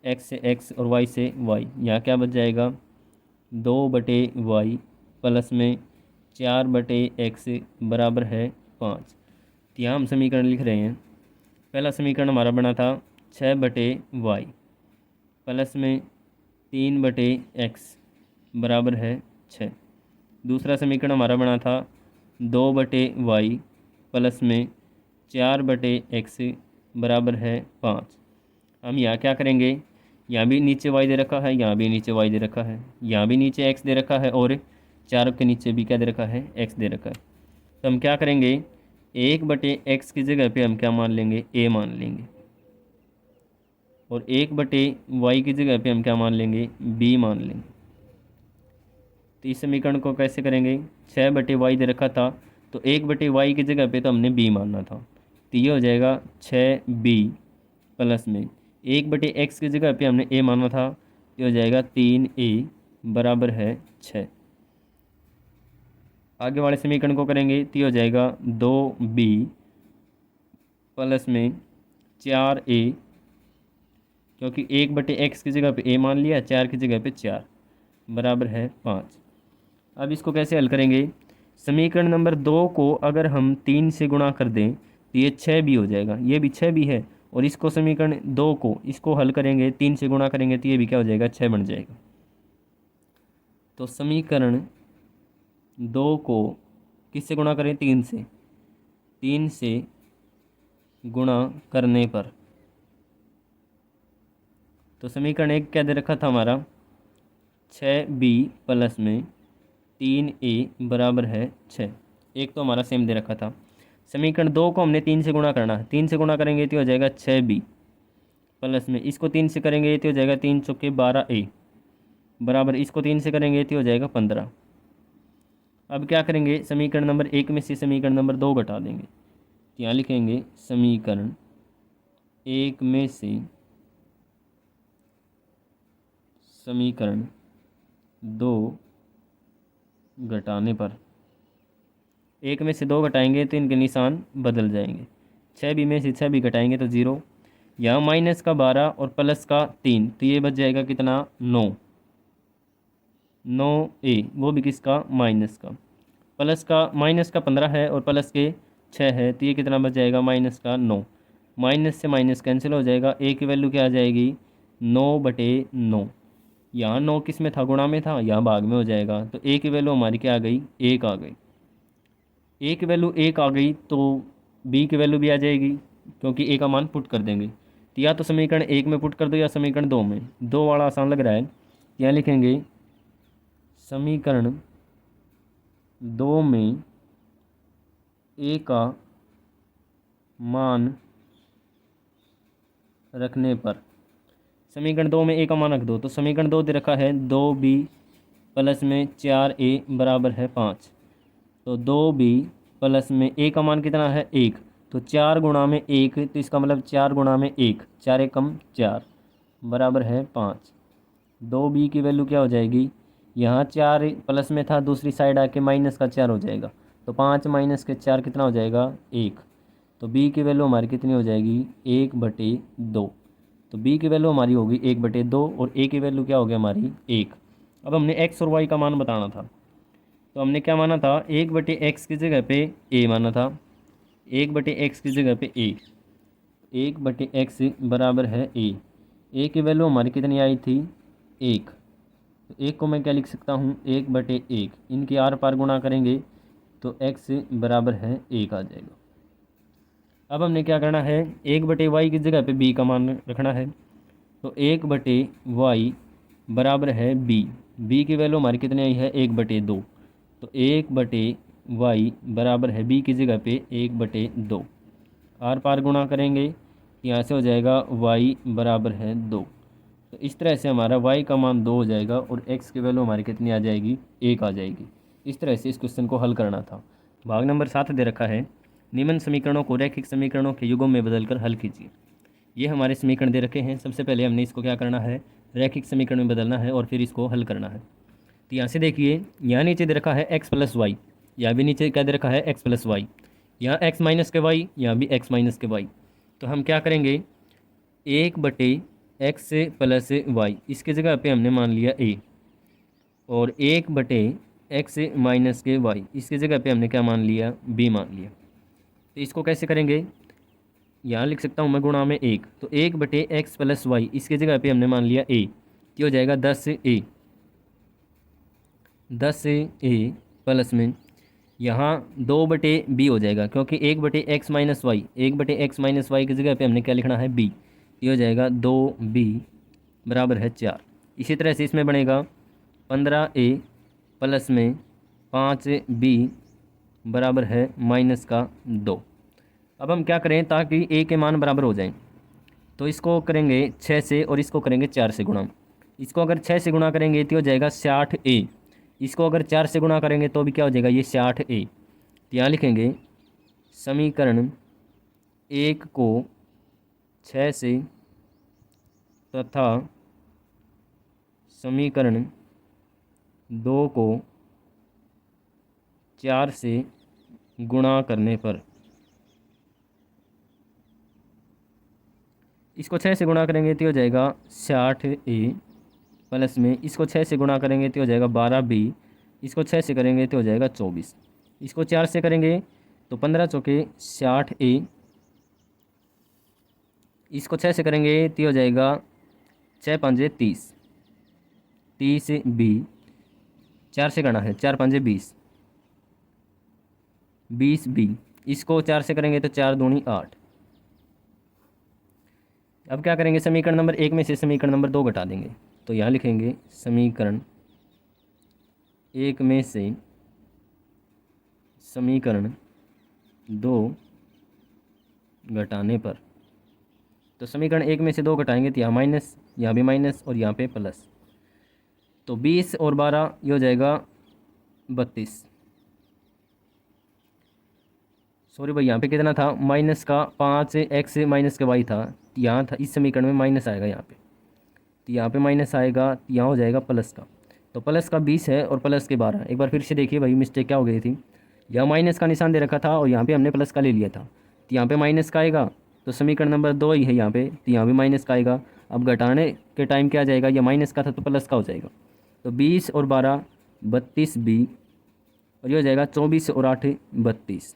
x से x और y से y, यहाँ क्या बच जाएगा 2/y प्लस में 4/x बराबर है 5। तो यहाँ हम समीकरण लिख रहे हैं, पहला समीकरण हमारा बना था 6/y प्लस में 3/x बराबर है 6। दूसरा समीकरण हमारा बना था 2/y प्लस में 4/x बराबर है 5। हम यहाँ क्या करेंगे, यहाँ भी नीचे y दे रखा है, यहाँ भी नीचे y दे रखा है, यहाँ भी नीचे x दे रखा है और 4 के नीचे भी क्या दे रखा है, x दे रखा है। तो हम क्या करेंगे, 1/x की जगह पे हम क्या मान लेंगे, a मान लेंगे, और 1/y की जगह पे हम क्या मान लेंगे, b मान लेंगे। तो इस समीकरण को कैसे करेंगे, 6/y दे रखा था तो 1/y की जगह पे तो हमने b मानना था, तो ये हो जाएगा 6b प्लस में 1/x की जगह पे हमने a माना था, ये हो जाएगा 3a बराबर है 6। आगे वाले समीकरण को करेंगे तो ये हो जाएगा 2b प्लस में 4a, क्योंकि 1/x की जगह पे a मान लिया, 4 की जगह पे 4 बराबर है 5। अब इसको कैसे हल करेंगे, समीकरण नंबर 2 को अगर हम 3 से गुणा कर दें तो ये 6 भी हो जाएगा, ये भी 6 भी है, और इसको समीकरण 2 को इसको हल करेंगे 3 से गुणा करेंगे तो ये भी क्या हो जाएगा, 6 बन जाएगा। तो समीकरण 2 को किससे गुणा करें, 3 से, 3 से गुणा करने पर तो समीकरण 1 क्या दे रखा था हमारा, 6b प्लस में 3a बराबर है 6। एक तो हमारा सेम दे रखा था। समीकरण 2 को हमने 3 से गुणा करना है, 3 से गुणा करेंगे तो हो जाएगा 6b प्लस में इसको 3 से करेंगे तो हो जाएगा 3 चौके 12a बराबर, इसको 3 से करेंगे तो हो जाएगा 15। अब क्या करेंगे, समीकरण नंबर 1 में से समीकरण नंबर 2 घटा देंगे। तो यहाँ लिखेंगे समीकरण 1 में से समीकरण 2 घटाने पर, 1 में से 2 घटाएंगे तो इनके निशान बदल जाएंगे, 6b में से 6b घटाएंगे तो 0, यहाँ माइनस का 12 और प्लस का 3 तो ये बच जाएगा कितना, 9a, वो भी किसका, माइनस का, प्लस का माइनस का 15 है और प्लस के 6 है तो ये कितना बच जाएगा, माइनस का 9। माइनस से माइनस कैंसिल हो जाएगा, a की वैल्यू क्या आ जाएगी, 9/9। यहाँ 9 किस में था, गुणा में था, यहाँ भाग में हो जाएगा, तो a की वैल्यू हमारी क्या आ गई, 1 आ गई। a की वैल्यू 1 आ गई तो b की वैल्यू भी आ जाएगी, क्योंकि a का मान पुट कर देंगे। तो या तो समीकरण 1 में पुट कर दो या समीकरण 2 में, 2 वाला आसान लग रहा है। यहाँ लिखेंगे समीकरण 2 में a का मान रखने पर, समीकरण 2 में a का मान रख दो तो समीकरण 2 दे रखा है 2b प्लस में 4a बराबर है 5। तो 2b प्लस में ए का मान कितना है 1, तो 4 गुणा में 1, तो इसका मतलब 4 गुणा में 1, 4 एकम 4 बराबर है 5। 2b की वैल्यू क्या हो जाएगी, यहाँ 4 प्लस में था, दूसरी साइड आके माइनस का 4 हो जाएगा, तो 5 माइनस के 4 कितना हो जाएगा 1। तो b की वैल्यू हमारी कितनी हो जाएगी 1/2। तो b की वैल्यू हमारी होगी 1/2 और a की वैल्यू क्या हो गया हमारी 1। अब हमने x और y का मान बताना था, तो हमने क्या माना था 1/x की जगह पे a माना था, 1/x की जगह पे a, 1/x बराबर है a की वैल्यू हमारी कितनी आई थी 1। तो 1 को मैं क्या लिख सकता हूँ 1/1, इनकी आर पार गुणा करेंगे तो x बराबर है 1 आ जाएगा। अब हमने क्या करना है 1/y की जगह पे b का मान रखना है, तो 1/y बराबर है b की वैल्यू हमारी कितनी आई है 1/2, तो 1/y बराबर है b की जगह पे 1/2, आर पार गुणा करेंगे यहाँ से हो जाएगा y बराबर है 2। तो इस तरह से हमारा y का मान 2 हो जाएगा और x की वैल्यू हमारी कितनी आ जाएगी 1 आ जाएगी। इस तरह से इस क्वेश्चन को हल करना था। भाग नंबर 7 दे रखा है, निम्न समीकरणों को रैखिक समीकरणों के युगों में बदलकर हल कीजिए। ये हमारे समीकरण दे रखे हैं। सबसे पहले हमने इसको क्या करना है रैखिक समीकरण में बदलना है और फिर इसको हल करना है। तो यहाँ से देखिए, यहाँ नीचे दे रखा है x+y, यहाँ भी नीचे क्या दे रखा है x+y, यहाँ x माइनस के y, यहाँ भी x माइनस के y। तो हम क्या करेंगे 1/x + y, इसके जगह पे हमने मान लिया a, और 1/x माइनस के y, इसकी जगह पे हमने क्या मान लिया b मान लिया। तो इसको कैसे करेंगे, यहाँ लिख सकता हूँ मैं गुणा में 1, तो 1/x + y, इसकी जगह पे हमने मान लिया a, ये हो जाएगा 10a, 10a प्लस में यहाँ 2/b हो जाएगा, क्योंकि 1/x minus Y, 1/x minus Y की जगह पे हमने क्या लिखना है b, ये हो जाएगा 2b बराबर है 4। इसी तरह से इसमें बनेगा 15a प्लस में 5b बराबर है -2। अब हम क्या करें ताकि a के मान बराबर हो जाएं, तो इसको करेंगे 6 से और इसको करेंगे 4 से गुणा। इसको अगर 6 से गुणा करेंगे तो हो जाएगा 60a, इसको अगर 4 से गुणा करेंगे तो भी क्या हो जाएगा ये 60a। तो यहाँ लिखेंगे समीकरण 1 को 6 से तथा समीकरण 2 को 4 से गुणा करने पर, इसको 6 से गुणा करेंगे तो हो जाएगा 60a प्लस में इसको 6 से गुणा करेंगे तो हो जाएगा 12b, इसको 6 से करेंगे तो हो जाएगा 24, इसको 4 से करेंगे तो 15 चौके 60a, इसको 6 से करेंगे तो हो जाएगा 6 पंजे 30, 30b, 4 से करना है 4 पंजे 20, 20b, इसको 4 से करेंगे तो 4 दूनी 8। अब क्या करेंगे समीकरण नंबर 1 में से समीकरण नंबर 2 घटा देंगे, तो यहाँ लिखेंगे समीकरण 1 में से समीकरण 2 घटाने पर, तो समीकरण 1 में से 2 घटाएंगे तो यहाँ माइनस, यहाँ भी माइनस और यहाँ पे प्लस, तो 20 और 12 ये हो जाएगा 32। सॉरी भाई, यहाँ पे कितना था माइनस का 5x माइनस के y था, यहाँ था इस समीकरण में माइनस आएगा यहाँ पे, तो यहाँ पे माइनस आएगा, यहाँ हो जाएगा प्लस का, तो प्लस का 20 है और प्लस के 12। एक बार फिर से देखिए भाई मिस्टेक क्या हो गई थी, यहाँ माइनस का निशान दे रखा था और यहाँ पे हमने प्लस का ले लिया था, तो यहाँ पे माइनस का आएगा, तो समीकरण नंबर 2 ही है यहाँ पे, तो यहाँ भी माइनस का आएगा। अब घटाने के टाइम क्या आ जाएगा, यह माइनस का था तो प्लस का हो जाएगा, तो 20 और 12 32b, और ये हो जाएगा 24 और 8 32।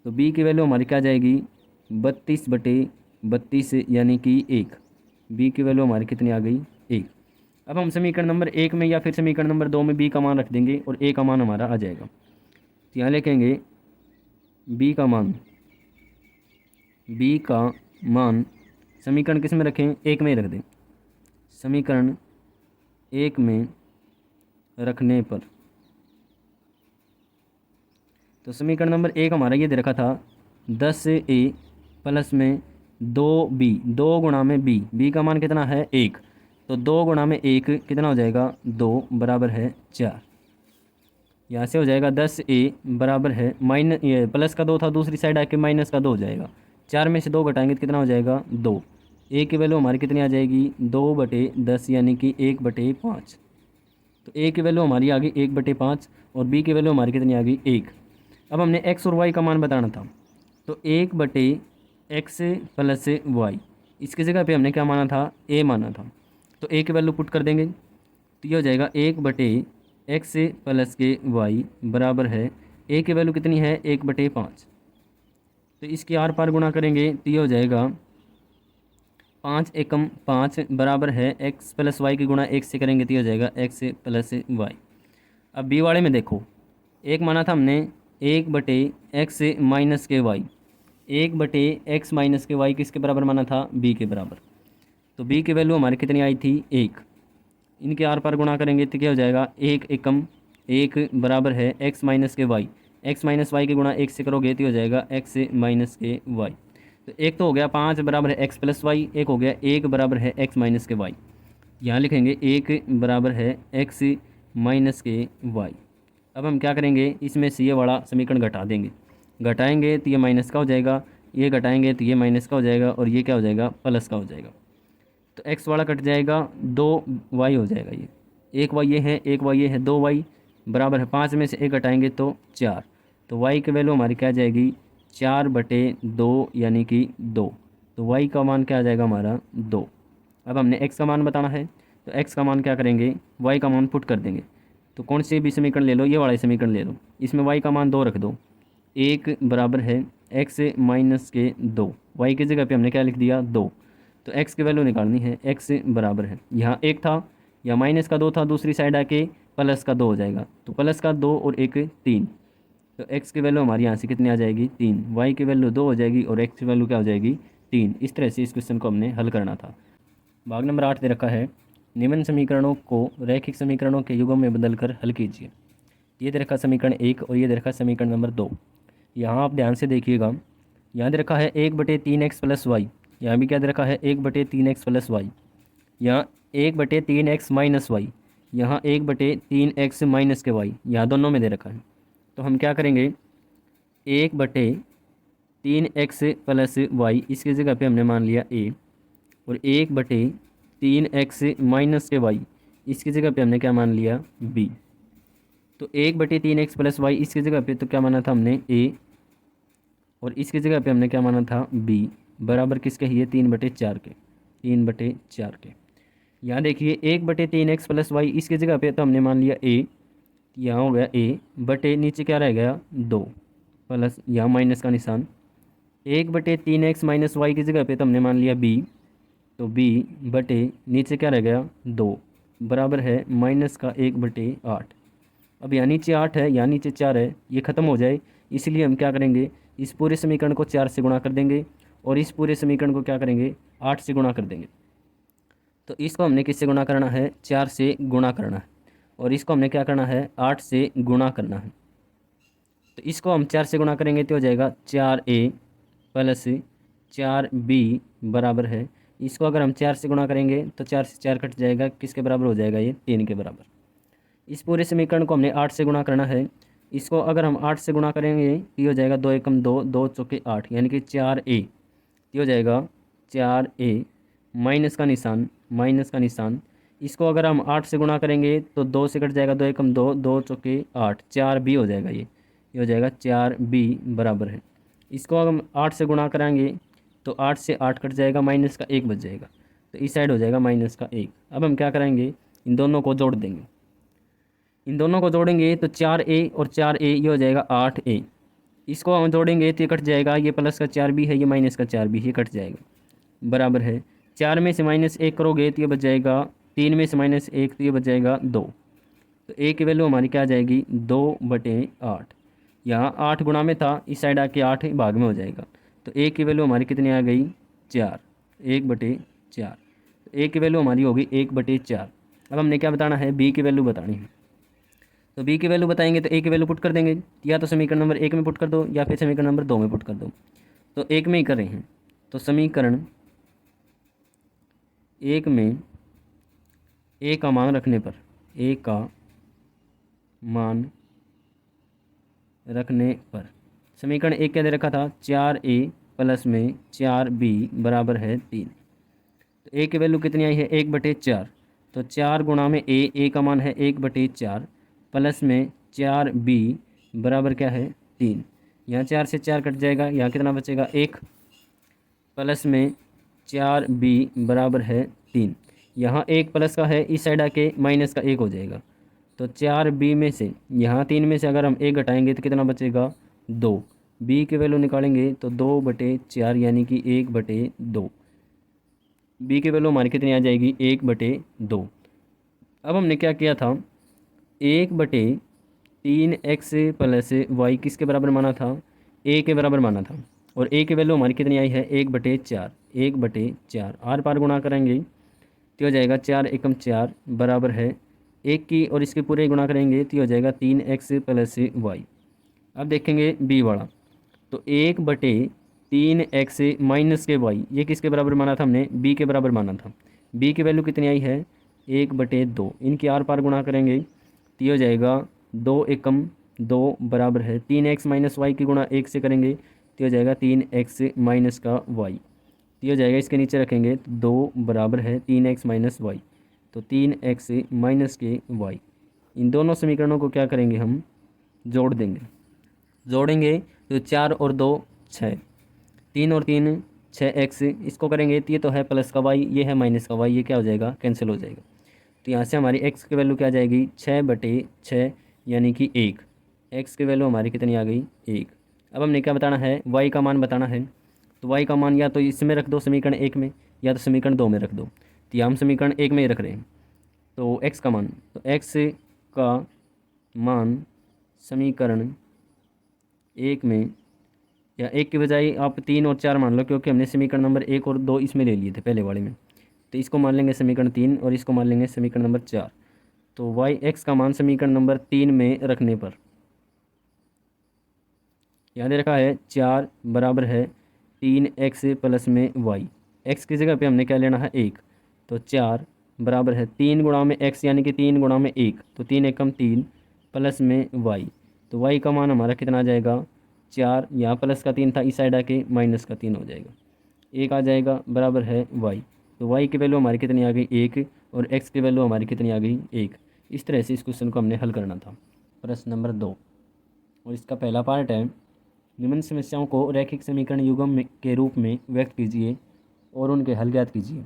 तो b की वैल्यू हमारी क्या आ जाएगी 32/32 यानी कि 1। b की वैल्यू हमारी कितनी आ गई 1। अब हम समीकरण नंबर 1 में या फिर समीकरण नंबर 2 में b का मान रख देंगे और a का मान हमारा आ जाएगा। तो यहाँ लिखेंगे b का मान समीकरण किस में रखें 1 में ही रख दें, समीकरण 1 में रखने पर, तो समीकरण नंबर 1 हमारा ये दे रखा था 10a प्लस में 2b, 2 गुणा में b का मान कितना है 1, तो 2 गुणा में 1 कितना हो जाएगा 2 बराबर है 4। यहाँ से हो जाएगा 10a बराबर है माइनस, ये प्लस का 2 था, दूसरी साइड आके माइनस का 2 हो जाएगा। 4 में से 2 घटाएंगे तो कितना हो जाएगा 2। ए की वैल्यू हमारी कितनी आ जाएगी 2/10 यानी कि 1/5। तो ए की वैल्यू हमारी आ गई 1/5 और बी की वैल्यू हमारी कितनी आ गई 1। अब हमने एक्स और वाई का मान बताना था, तो 1/x प्लस वाई, इसकी जगह पे हमने क्या माना था ए माना था। तो ए की वैल्यू पुट कर देंगे तो ये हो जाएगा 1/x प्लस के वाई बराबर है, ए की वैल्यू कितनी है 1/5। तो इसकी आर पार गुणा करेंगे तो ये हो जाएगा 5 एकम 5 बराबर है x प्लस वाई की गुणा 1 से करेंगे तो ये हो जाएगा x प्लस वाई। अब बी वाले में देखो, एक माना था हमने 1/x माइनस के वाई, 1/x माइनस के वाई किसके बराबर माना था बी के बराबर। तो बी की वैल्यू हमारी कितनी आई थी 1। इनके आर पार गुणा करेंगे तो क्या हो जाएगा 1 एकम 1 बराबर है x माइनस के वाई, x माइनस वाई की गुणा 1 से करोगे तो हो जाएगा x माइनस के वाई। तो एक तो हो गया 5 बराबर है एक्स प्लस वाई, एक हो गया 1 बराबर है एक्स माइनस के वाई। यहाँ लिखेंगे 1 बराबर है एक्स माइनस के वाई। अब हम क्या करेंगे, इसमें से ये वाला समीकरण घटा देंगे, घटाएंगे तो ये माइनस का हो जाएगा, ये घटाएंगे तो ये माइनस का हो जाएगा और ये क्या हो जाएगा प्लस का हो जाएगा। तो एक्स वाला कट जाएगा, 2y हो जाएगा, ये 1y ये है 1y ये है 2y बराबर है 5 में से 1 घटाएंगे तो 4। तो y की वैल्यू हमारी क्या आ जाएगी 4/2 यानी कि 2। तो y का मान क्या आ जाएगा हमारा 2। अब हमने x का मान बताना है, तो x का मान क्या करेंगे y का मान पुट कर देंगे। तो कौन से भी समीकरण ले लो, ये वाला समीकरण ले लो, इसमें y का मान 2 रख दो, 1 बराबर है x माइनस के 2, y की जगह पे हमने क्या लिख दिया 2। तो x की वैल्यू निकालनी है, x बराबर है यहाँ 1 था, या माइनस का 2 था, दूसरी साइड आके प्लस का 2 हो जाएगा, तो प्लस का 2 और 1 3। तो x की वैल्यू हमारी यहाँ से कितनी आ जाएगी 3, y की वैल्यू 2 हो जाएगी और x की वैल्यू क्या हो जाएगी 3। इस तरह से इस क्वेश्चन को हमने हल करना था। भाग नंबर 8 दे रखा है, निम्न समीकरणों को रैखिक समीकरणों के युगों में बदलकर हल कीजिए। ये दे रखा समीकरण 1 और ये दे रखा समीकरण नंबर 2। यहाँ आप ध्यान से देखिएगा, यहाँ दे रखा है 1/3x प्लस वाई, यहाँ भी क्या दे रखा है 1/3x प्लस वाई, यहाँ 1/3x माइनस वाई, यहाँ 1/3x माइनस के वाई, यहाँ दोनों में दे रखा है। तो हम क्या करेंगे 1/3x प्लस वाई, इसकी जगह पे हमने मान लिया a, और 1/3x माइनस के वाई, इसकी जगह पे हमने क्या मान लिया b। तो 1/3x प्लस वाई इसकी जगह पे तो क्या माना था हमने a, और इसकी जगह पे हमने क्या माना था b बराबर किसके ही 3/4 के, 3/4 के। यहाँ देखिए 1/3x प्लस वाई इसकी जगह पे तो हमने मान लिया a, यहाँ हो गया a बटे नीचे क्या रह गया 2 प्लस यहाँ माइनस का निशान, 1/3x माइनस वाई की जगह पे तो हमने मान लिया b, तो b बटे नीचे क्या रह गया 2 बराबर है माइनस का 1/8। अब यहाँ नीचे 8 है, यहाँ नीचे 4 है, ये ख़त्म हो जाए, इसलिए हम क्या करेंगे इस पूरे समीकरण को 4 से गुणा कर देंगे और इस पूरे समीकरण को क्या करेंगे 8 से गुणा कर देंगे। तो इसको हमने किससे गुणा करना है 4 से गुणा करना है, और इसको हमने क्या करना है 8 से गुणा करना है। तो इसको हम 4 से गुणा करेंगे तो हो जाएगा 4a प्लस 4b बराबर है, इसको अगर हम 4 से गुणा करेंगे तो 4 से 4 कट जाएगा, किसके बराबर हो जाएगा ये 3 के बराबर। इस पूरे समीकरण को हमने 8 से गुणा करना है, इसको अगर हम 8 से गुणा करेंगे तो ये हो जाएगा 2 एकम 2, 2 चौके 8 यानी कि 4a, ये हो जाएगा 4a माइनस का निशान, माइनस का निशान। इसको अगर हम 8 से गुणा करेंगे तो 2 से कट जाएगा, 2 एकम 2, 2 चौके 8, 4b हो जाएगा, ये हो जाएगा 4b बराबर है। इसको हम 8 से गुणा कराएंगे तो 8 से 8 कट जाएगा, माइनस का 1 बच जाएगा, तो इस साइड हो जाएगा माइनस का 1। अब हम क्या करेंगे इन दोनों को जोड़ देंगे, इन दोनों को जोड़ेंगे तो 4a और 4a ये हो जाएगा 8a, इसको हम जोड़ेंगे तो ये कट जाएगा, ये प्लस का 4b है, ये माइनस का 4b, ये कट जाएगा बराबर है 4 में से -1 करोगे तो ये बच जाएगा, 3 में से -1 तो ये बच जाएगा 2। तो a की वैल्यू हमारी क्या आ जाएगी 2/8। यहाँ 8 गुणा में था, इस साइड आके 8 भाग में हो जाएगा, तो a की वैल्यू हमारी कितनी आ गई 4, 1/4। तो a की वैल्यू हमारी होगी 1/4। अब हमने क्या बताना है b की वैल्यू बतानी है, तो b की वैल्यू बताएंगे तो a की वैल्यू पुट कर देंगे, या तो समीकरण नंबर 1 में पुट कर दो या फिर समीकरण नंबर 2 में पुट कर दो। तो 1 में ही कर रहे हैं, तो समीकरण 1 में a का मान रखने पर, a का मान रखने पर। समीकरण 1 क्या दे रखा था, 4a प्लस में 4b बराबर है 3। तो a की वैल्यू कितनी आई है, 1/4। तो 4 गुणा में a का मान है 1/4 प्लस में 4b बराबर क्या है 3। यहाँ 4 से 4 कट जाएगा, यहाँ कितना बचेगा 1 प्लस में 4b बराबर है 3। यहाँ 1 प्लस का है, इस साइड आके माइनस का 1 हो जाएगा। तो 4b में से यहाँ 3 में से अगर हम 1 घटाएंगे तो कितना बचेगा 2। b की वैल्यू निकालेंगे तो 2/4 यानी कि 1/2। b की वैल्यू हमारी कितनी आ जाएगी 1/2। अब हमने क्या किया था, 1/3x प्लस वाई किसके बराबर माना था, a के बराबर माना था। और a की वैल्यू हमारी कितनी आई है 1/4। 1/4 आर पार गुणा करेंगे तो हो जाएगा 4 एकम 4 बराबर है 1 की, और इसके पूरे गुणा करेंगे तो हो जाएगा 3x प्लस वाई। अब देखेंगे b वाला, तो 1/3x माइनस के वाई, ये किसके बराबर माना था हमने, b के बराबर माना था। b की वैल्यू कितनी आई है 1/2। इनकी आर पार गुणा करेंगे तो ये हो जाएगा 2 एकम 2 बराबर है 3x माइनस वाई की गुणा 1 से करेंगे तो हो जाएगा 3x माइनस का वाई। तो ये हो जाएगा, इसके नीचे रखेंगे तो 2 बराबर है 3x माइनस वाई। तो 3x माइनस के वाई, इन दोनों समीकरणों को क्या करेंगे हम, जोड़ देंगे। जोड़ेंगे तो 4 और 2 6, 3 और 3 6x, इसको करेंगे तो ये तो है प्लस का वाई, ये है माइनस का वाई, ये क्या हो जाएगा कैंसिल हो जाएगा। तो यहाँ से हमारी x की वैल्यू क्या आ जाएगी 6/6 यानी कि 1। x की वैल्यू हमारी कितनी आ गई 1। अब हमने क्या बताना है, y का मान बताना है। तो y का मान या तो इसमें रख दो समीकरण 1 में, या तो समीकरण 2 में रख दो। तो यहाँ हम समीकरण 1 में ही रख रहे हैं। तो x का मान, तो x का मान समीकरण 1 में, या 1 की बजाय आप 3 और 4 मान लो, क्योंकि हमने समीकरण नंबर 1 और 2 इसमें ले लिए थे पहले वाले में। तो इसको मान लेंगे समीकरण 3 और इसको मान लेंगे समीकरण नंबर 4। तो x का मान समीकरण नंबर 3 में रखने पर यहाँ दे रखा है 4 बराबर है 3x प्लस में y। x की जगह पे हमने क्या लेना है 1। तो 4 बराबर है 3 गुणा में x यानी कि 3 गुणा में 1, तो 3 एकम 3 प्लस में y। तो y का मान हमारा कितना आ जाएगा 4, यहाँ प्लस का 3 था, इस साइड आके माइनस का 3 हो जाएगा, 1 आ जाएगा बराबर है y। तो y की वैल्यू हमारी कितनी आ गई 1, और x की वैल्यू हमारी कितनी आ गई 1। इस तरह से इस क्वेश्चन को हमने हल करना था। प्रश्न नंबर 2 और इसका पहला पार्ट है, निम्न समस्याओं को रैखिक समीकरण युग्म के रूप में व्यक्त कीजिए और उनके हल ज्ञात कीजिए।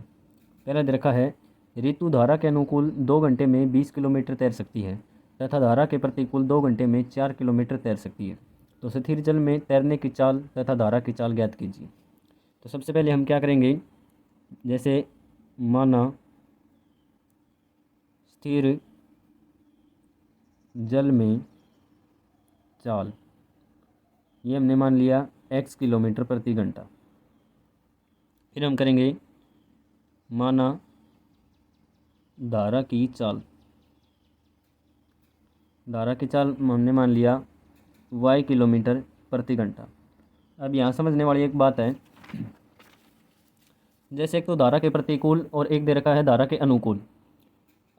पहला दे रखा है, ऋतु धारा के अनुकूल 2 घंटे में 20 किलोमीटर तैर सकती है तथा धारा के प्रतिकूल 2 घंटे में 4 किलोमीटर तैर सकती है। तो स्थिर जल में तैरने की चाल तथा धारा की चाल ज्ञात कीजिए। तो सबसे पहले हम क्या करेंगे, जैसे माना स्थिर जल में चाल, ये हमने मान लिया x किलोमीटर प्रति घंटा। फिर हम करेंगे माना धारा की चाल, धारा की चाल हमने मान लिया y किलोमीटर प्रति घंटा। अब यहाँ समझने वाली एक बात है, जैसे एक तो धारा के प्रतिकूल और एक दे रखा है धारा के अनुकूल।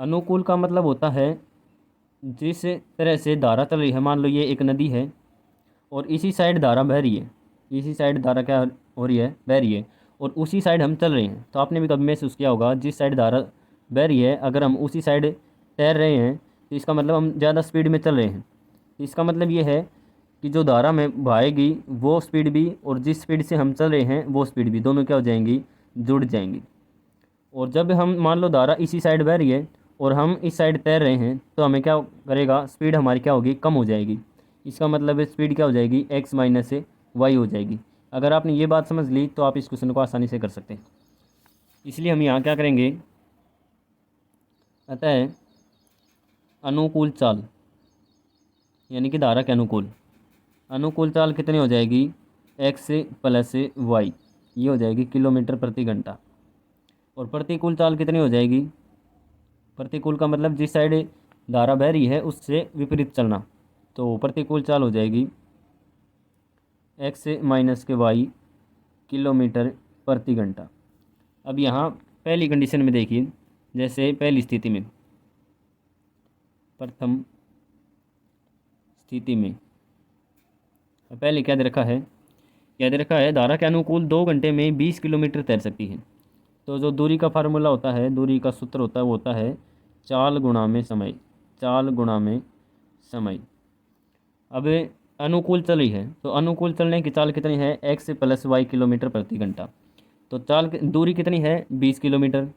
अनुकूल का मतलब होता है जिस तरह से धारा चल रही है, मान लो ये एक नदी है और इसी साइड धारा बह रही है, इसी साइड धारा क्या हो रही है बह रही है, और उसी साइड हम चल रहे हैं। तो आपने भी कभी महसूस किया होगा, जिस साइड धारा बह रही है अगर हम उसी साइड तैर रहे हैं तो इसका मतलब हम ज़्यादा स्पीड में चल रहे हैं। इसका मतलब ये है कि जो धारा में बहाएगी वो स्पीड भी, और जिस स्पीड से हम चल रहे हैं वो स्पीड भी, दोनों क्या हो जाएंगी जुड़ जाएंगी। और जब हम मान लो धारा इसी साइड बह रही है और हम इस साइड तैर रहे हैं तो हमें क्या करेगा, स्पीड हमारी क्या होगी कम हो जाएगी। इसका मतलब स्पीड क्या हो जाएगी x माइनस वाई हो जाएगी। अगर आपने ये बात समझ ली तो आप इस क्वेश्चन को आसानी से कर सकते हैं। इसलिए हम यहाँ क्या करेंगे, अतः अनुकूल चाल यानी कि धारा के अनुकूल, अनुकूल चाल कितनी हो जाएगी x प्लस वाई, ये हो जाएगी किलोमीटर प्रति घंटा। और प्रतिकूल चाल कितनी हो जाएगी, प्रतिकूल का मतलब जिस साइड धारा बह रही है उससे विपरीत चलना, तो प्रतिकूल चाल हो जाएगी x माइनस के वाई किलोमीटर प्रति घंटा। अब यहाँ पहली कंडीशन में देखिए, जैसे पहली स्थिति में, प्रथम स्थिति में पहले क्या दे रखा है, क्या दे रखा है, धारा के अनुकूल 2 घंटे में 20 किलोमीटर तैर सकती है। तो जो दूरी का फार्मूला होता है, दूरी का सूत्र होता है, वो होता है चाल गुणा में समय, चाल गुणा में समय। अब अनुकूल चल रही है, तो अनुकूल चलने की चाल कितनी है, एक्स प्लस वाई किलोमीटर प्रति घंटा। तो दूरी कितनी है, 20 किलोमीटर।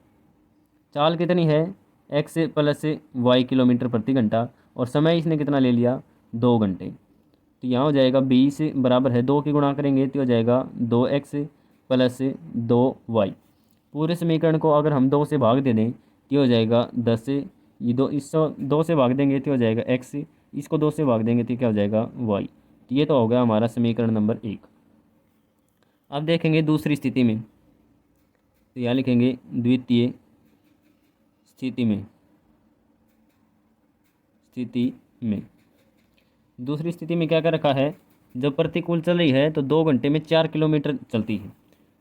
चाल कितनी है, एक्स प्लस वाई किलोमीटर प्रति घंटा, और समय इसने कितना ले लिया, 2 घंटे। तो यहाँ हो जाएगा 20 बराबर है 2 की गुणा करेंगे तो हो जाएगा 2x प्लस 2y। पूरे समीकरण को अगर हम 2 से भाग दे दें तो हो जाएगा 10। ये दो, इसको 2 से भाग देंगे तो हो जाएगा x, इसको 2 से भाग देंगे तो क्या हो जाएगा y। तो ये तो हो गया हमारा समीकरण नंबर 1। अब देखेंगे दूसरी स्थिति में, तो यहाँ लिखेंगे द्वितीय स्थिति में, स्थिति में दूसरी स्थिति में क्या क्या रखा है, जब प्रतिकूल चल रही है तो 2 घंटे में 4 किलोमीटर चलती है।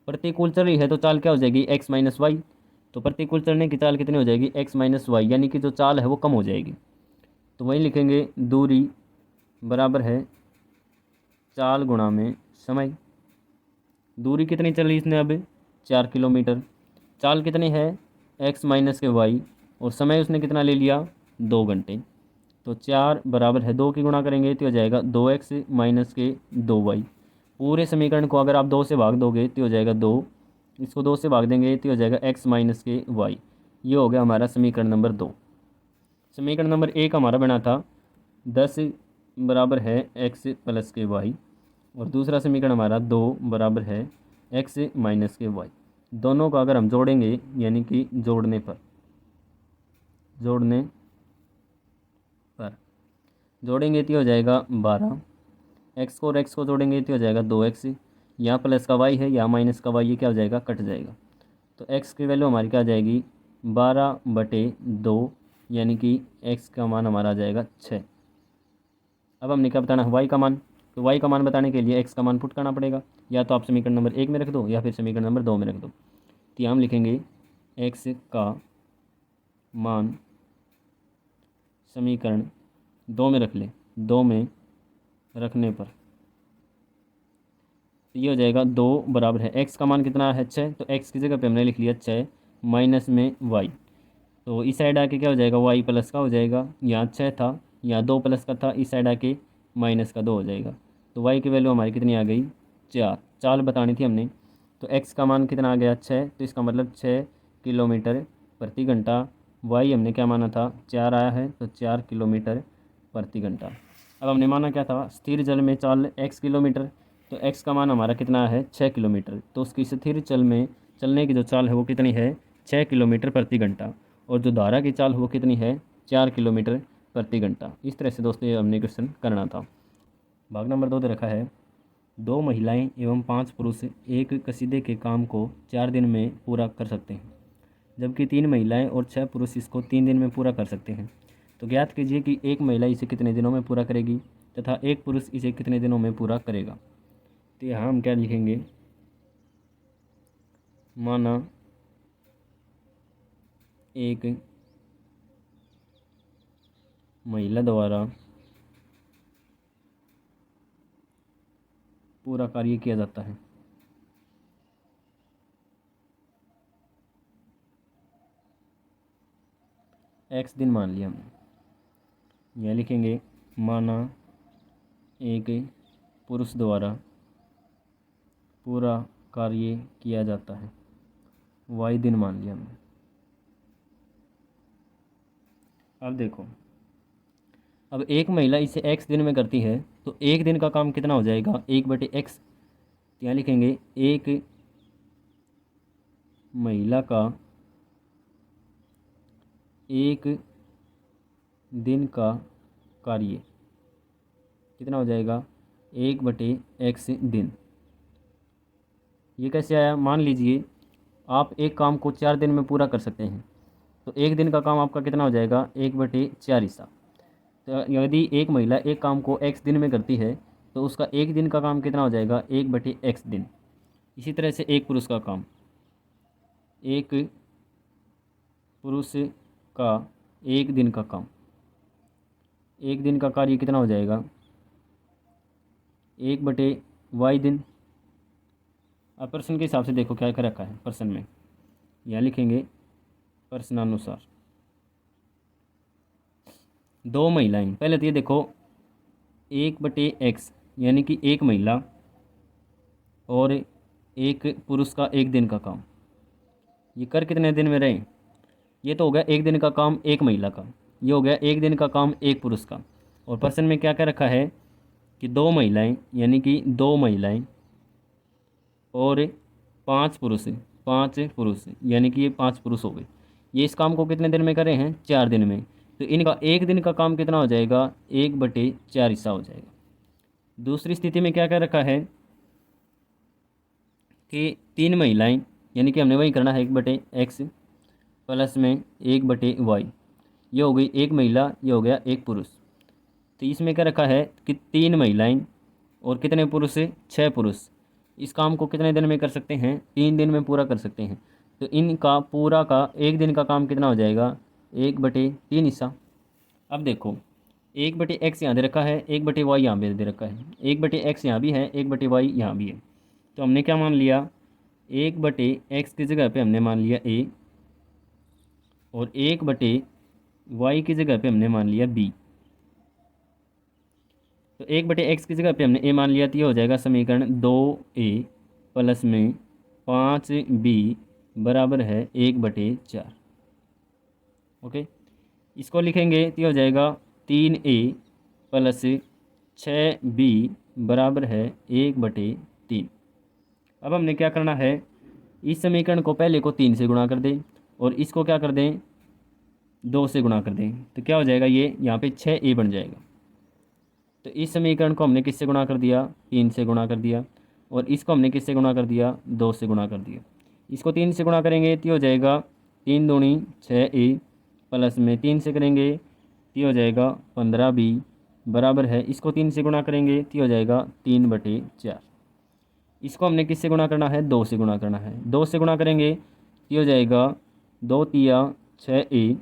प्रतिकूल चल रही है तो चाल क्या हो जाएगी, एक्स माइनस वाई। तो प्रतिकूल चलने की चाल कितनी हो जाएगी, एक्स माइनस वाई, यानी कि जो चाल है वो कम हो जाएगी। तो वही लिखेंगे दूरी बराबर है चाल गुणा में समय। दूरी कितनी चली इसने अब, 4 किलोमीटर। चाल कितनी है, एक्स माइनस के वाई, और समय उसने कितना ले लिया, 2 घंटे। तो 4 बराबर है 2 की गुणा करेंगे तो हो जाएगा 2x माइनस के 2y। पूरे समीकरण को अगर आप 2 से भाग दोगे तो हो जाएगा 2, इसको 2 से भाग देंगे तो हो जाएगा x माइनस के y। ये हो गया हमारा समीकरण नंबर 2। समीकरण नंबर 1 हमारा बना था 10 बराबर है x प्लस के y, और दूसरा समीकरण हमारा 2 बराबर है x माइनस के y। दोनों को अगर हम जोड़ेंगे, यानी कि जोड़ने पर जोड़ेंगे तो हो जाएगा 12। एक्स को और एक्स को जोड़ेंगे तो हो जाएगा 2x। यहाँ प्लस का वाई है, यहाँ माइनस का वाई, ये क्या हो जाएगा, कट जाएगा। तो एक्स की वैल्यू हमारी क्या आ जाएगी, 12/2, यानी कि एक्स का मान हमारा आ जाएगा 6। अब हमने क्या बताना है, वाई का मान। तो वाई का मान बताने के लिए एक्स का मान पुट करना पड़ेगा, या तो आप समीकरण नंबर 1 में रख दो या फिर समीकरण नंबर 2 में रख दो। तो यहाँ हम लिखेंगे एक्स का मान समीकरण 2 में रख लें, 2 में रखने पर तो ये हो जाएगा 2 बराबर है, एक्स का मान कितना है, 6। तो एक्स की जगह पे हमने लिख लिया 6 माइनस में वाई। तो इस साइड आके क्या हो जाएगा, वाई प्लस का हो जाएगा, यहाँ 6 था, यहाँ 2 प्लस का था, इस साइड आके माइनस का 2 हो जाएगा। तो वाई की वैल्यू हमारी कितनी आ गई, 4। चाल बतानी थी हमने। तो एक्स का मान कितना आ गया, 6। तो इसका मतलब 6 किलोमीटर प्रति घंटा। वाई हमने क्या माना था, 4 आया है, तो 4 किलोमीटर प्रति घंटा। अब हमने माना क्या था, स्थिर जल में चाल x किलोमीटर। तो x का मान हमारा कितना है, 6 किलोमीटर। तो उसकी स्थिर जल में चलने की जो चाल है वो कितनी है, 6 किलोमीटर प्रति घंटा। और जो धारा की चाल वो कितनी है, 4 किलोमीटर प्रति घंटा। इस तरह से दोस्तों ये हमने क्वेश्चन करना था। भाग नंबर 2 दे रखा है, 2 महिलाएं एवं 5 पुरुष एक कसीदे के काम को 4 दिन में पूरा कर सकते हैं, जबकि 3 महिलाएं और 6 पुरुष इसको 3 दिन में पूरा कर सकते हैं। तो ज्ञात कीजिए कि एक महिला इसे कितने दिनों में पूरा करेगी तथा एक पुरुष इसे कितने दिनों में पूरा करेगा। तो यहाँ हम क्या लिखेंगे, माना एक महिला द्वारा पूरा कार्य किया जाता है। x दिन मान लिया हमने। यह लिखेंगे माना एक पुरुष द्वारा पूरा कार्य किया जाता है, y दिन मान लिया हमने। अब देखो, अब एक महिला इसे x दिन में करती है, तो एक दिन का काम कितना हो जाएगा, 1/x। यहाँ लिखेंगे एक महिला का एक दिन का कार्य कितना हो जाएगा, 1/x दिन। ये कैसे आया, मान लीजिए आप एक काम को 4 दिन में पूरा कर सकते हैं, तो एक दिन का काम आपका कितना हो जाएगा, 1/4 हिस्सा। तो यदि एक महिला एक काम को x दिन में करती है तो उसका एक दिन का काम कितना हो जाएगा, 1/x दिन। इसी तरह से एक पुरुष का काम, एक पुरुष का एक दिन का काम, एक दिन का कार्य कितना हो जाएगा, 1/y दिन। अब प्रश्न के हिसाब से देखो क्या क्या रखा है प्रश्न में, यहाँ लिखेंगे प्रश्नानुसार। 2 महिलाएं, पहले तो ये देखो 1/x यानी कि एक महिला और एक पुरुष का एक दिन का काम, ये कर कितने दिन में रहे? ये तो हो गया एक दिन का काम एक महिला का, ये हो गया एक दिन का काम एक पुरुष का। और प्रश्न में क्या क्या रखा है कि 2 महिलाएं यानी कि 2 महिलाएं और 5 पुरुष यानी कि ये 5 पुरुष हो गए। ये इस काम को कितने दिन में करे हैं? 4 दिन में। तो इनका एक दिन का काम कितना हो जाएगा? 1/4 हिस्सा हो जाएगा। दूसरी स्थिति में क्या क्या रखा है कि 3 महिलाएं यानी कि हमने वही करना है 1/x प्लस में 1/y, ये हो गई एक महिला, ये हो गया एक पुरुष। तो इसमें क्या रखा है कि 3 महिलाएं और कितने पुरुष? 6 पुरुष। इस काम को कितने दिन में कर सकते हैं? 3 दिन में पूरा कर सकते हैं। तो इनका पूरा का एक दिन का काम कितना हो जाएगा? 1/3 हिस्सा। अब देखो 1/x यहाँ दे रखा है, 1/y यहाँ भी दे रखा है, 1/x यहाँ भी है, 1/y यहाँ भी है। तो हमने क्या मान लिया? 1/x की जगह पे हमने मान लिया a और 1/y की जगह पे हमने मान लिया b। तो 1/x की जगह पे हमने a मान लिया, तो ये हो जाएगा समीकरण 2a प्लस में 5b बराबर है 1/4। ओके, इसको लिखेंगे तो ये हो जाएगा 3a प्लस 6b बराबर है 1/3। अब हमने क्या करना है, इस समीकरण को पहले को 3 से गुणा कर दें और इसको क्या कर दें? 2 से गुणा कर दें। तो क्या हो जाएगा? ये यहाँ पे 6a बन जाएगा। तो इस समीकरण को हमने किससे गुणा कर दिया? 3 से गुणा कर दिया। और इसको हमने किससे गुणा कर दिया? 2 से गुणा कर दिया। इसको 3 से गुणा करेंगे तो हो जाएगा 3 दूनी 6a प्लस में 3 से करेंगे तो हो जाएगा 15b बराबर है, इसको 3 से गुणा करेंगे तो हो जाएगा 3/4। इसको हमने किससे गुणा करना है? 2 से गुणा करना है। 2 से गुणा करेंगे तो हो जाएगा 2 तिया 6a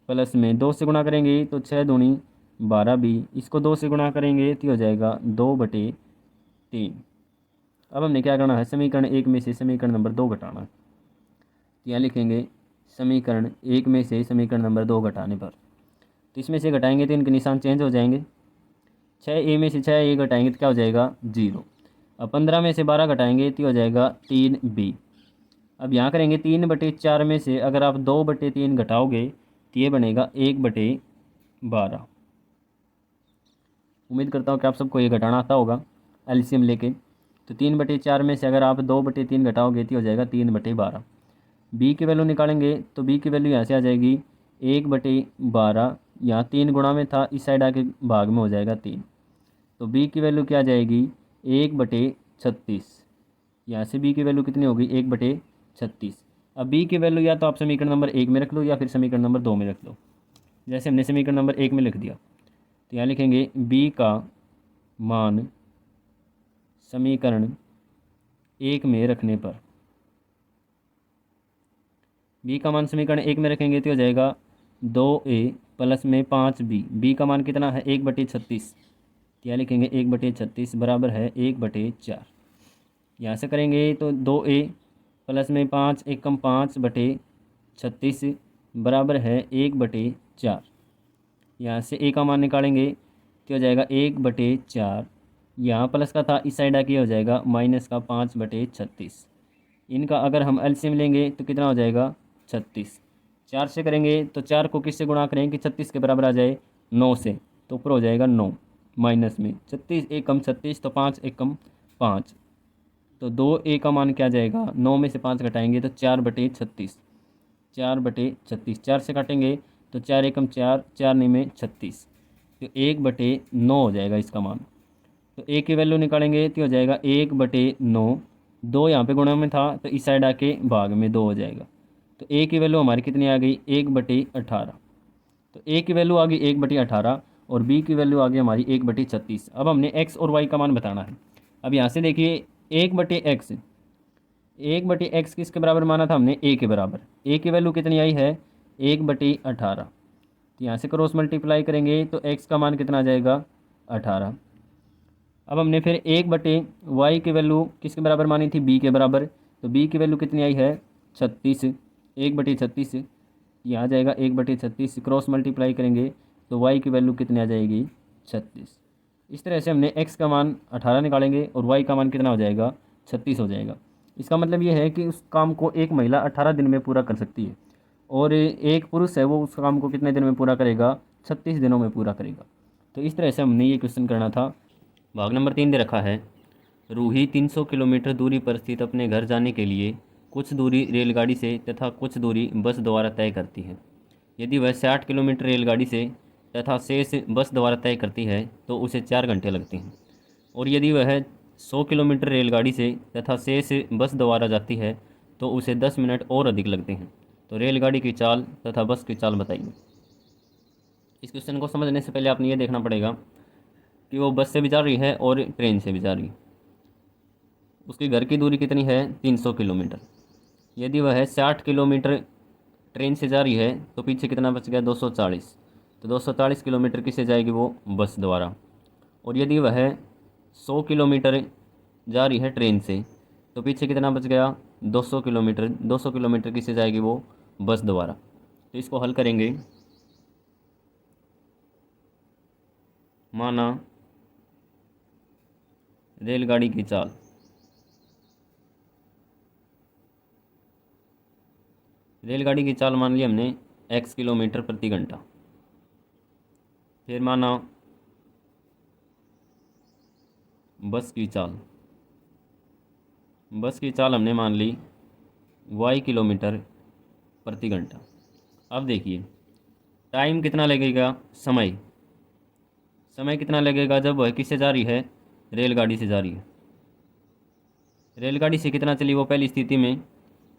प्लस में 2 से गुणा करेंगे तो 6 दूनी 12b, इसको 2 से गुणा करेंगे तो हो जाएगा 2/3। अब हमने क्या करना है? समीकरण 1 में से समीकरण नंबर 2 घटाना है। तो यहाँ लिखेंगे समीकरण 1 में से समीकरण नंबर 2 घटाने पर, तो इसमें से घटाएंगे तो इनके निशान चेंज हो जाएंगे। 6a में से 6a घटाएंगे तो क्या हो जाएगा? 0। अब 15 में से 12 घटाएंगे तो हो जाएगा 3b। अब यहाँ करेंगे 3/4 में से अगर आप 2/3 घटाओगे तो ये बनेगा 1/12। उम्मीद करता हूँ कि आप सबको ये घटाना आता होगा एलसीएम लेके। तो 3/4 में से अगर आप 2/3 घटाओगे तो हो जाएगा 3/12। बी की वैल्यू निकालेंगे तो बी की वैल्यू यहाँ से आ जाएगी 1/12, यहाँ 3 गुणा में था, इस साइड आके भाग में हो जाएगा 3। तो बी की वैल्यू क्या आ जाएगी? 1/36। यहाँ से बी की वैल्यू कितनी होगी? 1/36। अब बी की वैल्यू या तो आप समीकरण नंबर 1 में रख लो या फिर समीकरण नंबर 2 में रख लो। जैसे हमने समीकरण नंबर 1 में लिख दिया तो यहाँ लिखेंगे बी का मान समीकरण 1 में रखने पर, बी का मान समीकरण 1 में रखेंगे तो हो जाएगा 2a प्लस में 5b। बी का मान कितना है? 1/36। तो यहाँ लिखेंगे 1/36 बराबर है 1/4। यहाँ से करेंगे तो 2a प्लस में 5 एकम 5/36 बराबर है 1/4। यहाँ से a का मान निकालेंगे तो हो जाएगा 1/4, यहाँ प्लस का था, इस साइड आके हो जाएगा माइनस का 5/36। इनका अगर हम एलसीएम लेंगे तो कितना हो जाएगा? 36। 4 से करेंगे तो 4 को किससे गुणा करें कि 36 के बराबर आ जाए? 9 से, तो ऊपर हो जाएगा 9 माइनस में 36 एकम 36, तो 5 एकम 5, तो 2a का मान क्या जाएगा? 9 में से 5 घटाएंगे तो 4/36। 4/36 4 से काटेंगे तो 4 एकम 4, 4 नहीं में 36, तो 1/9 हो जाएगा इसका मान। तो a की वैल्यू निकालेंगे तो हो जाएगा 1/9। 2 यहाँ पे गुणा में था तो इस साइड आके भाग में 2 हो जाएगा। तो a की वैल्यू हमारी कितनी आ गई? 1/18। तो a की वैल्यू आ गई 1/18 और b की वैल्यू आ गई हमारी 1/36। अब हमने x और y का मान बताना है। अब यहाँ से देखिए 1/x, 1/x किसके बराबर माना था हमने? a के बराबर। a की वैल्यू कितनी आई है? 1/18। तो यहाँ से क्रॉस मल्टीप्लाई करेंगे तो x का मान कितना आ जाएगा? 18। अब हमने फिर 1/y की वैल्यू किसके बराबर मानी थी, b के बराबर। तो b की वैल्यू कितनी आई है 36, 1/36 यहाँ आ जाएगा 1/36, क्रॉस मल्टीप्लाई करेंगे तो y की वैल्यू कितनी आ जाएगी 36। इस तरह से हमने x का मान 18 निकालेंगे और y का मान कितना हो जाएगा 36 हो जाएगा। इसका मतलब ये है कि उस काम को एक महिला 18 दिन में पूरा कर सकती है और एक पुरुष है वो उस काम को कितने दिन में पूरा करेगा 36 दिनों में पूरा करेगा। तो इस तरह से हमने ये क्वेश्चन करना था। भाग नंबर 3 दे रखा है, रूही 300 किलोमीटर दूरी पर स्थित अपने घर जाने के लिए कुछ दूरी रेलगाड़ी से तथा कुछ दूरी बस द्वारा तय करती है। यदि वह 60 किलोमीटर रेलगाड़ी से तथा शेष बस द्वारा तय करती है तो उसे 4 घंटे लगते हैं। और यदि वह 100 किलोमीटर रेलगाड़ी से तथा शेष बस द्वारा जाती है तो उसे 10 मिनट और अधिक लगते हैं। तो रेलगाड़ी की चाल तथा बस की चाल बताइए। इस क्वेश्चन को समझने से पहले आपने ये देखना पड़ेगा कि वो बस से भी जा रही है और ट्रेन से भी जा रही है। उसके घर की दूरी कितनी है 300 किलोमीटर। यदि वह 60 किलोमीटर ट्रेन से जा रही है तो पीछे कितना बच गया 240। तो 240 किलोमीटर किससे जाएगी वो बस द्वारा। और यदि वह 100 किलोमीटर जा रही है ट्रेन से तो पीछे कितना बच गया 200 किलोमीटर। 200 किलोमीटर किससे जाएगी वो बस द्वारा। तो इसको हल करेंगे। माना रेलगाड़ी की चाल, रेलगाड़ी की चाल मान ली हमने x किलोमीटर प्रति घंटा। फिर माना बस की चाल, बस की चाल हमने मान ली y किलोमीटर प्रति घंटा। अब देखिए टाइम कितना लगेगा, समय समय कितना लगेगा जब वह किससे जा रही है रेलगाड़ी से जा रही है। रेलगाड़ी से कितना चली वो पहली स्थिति में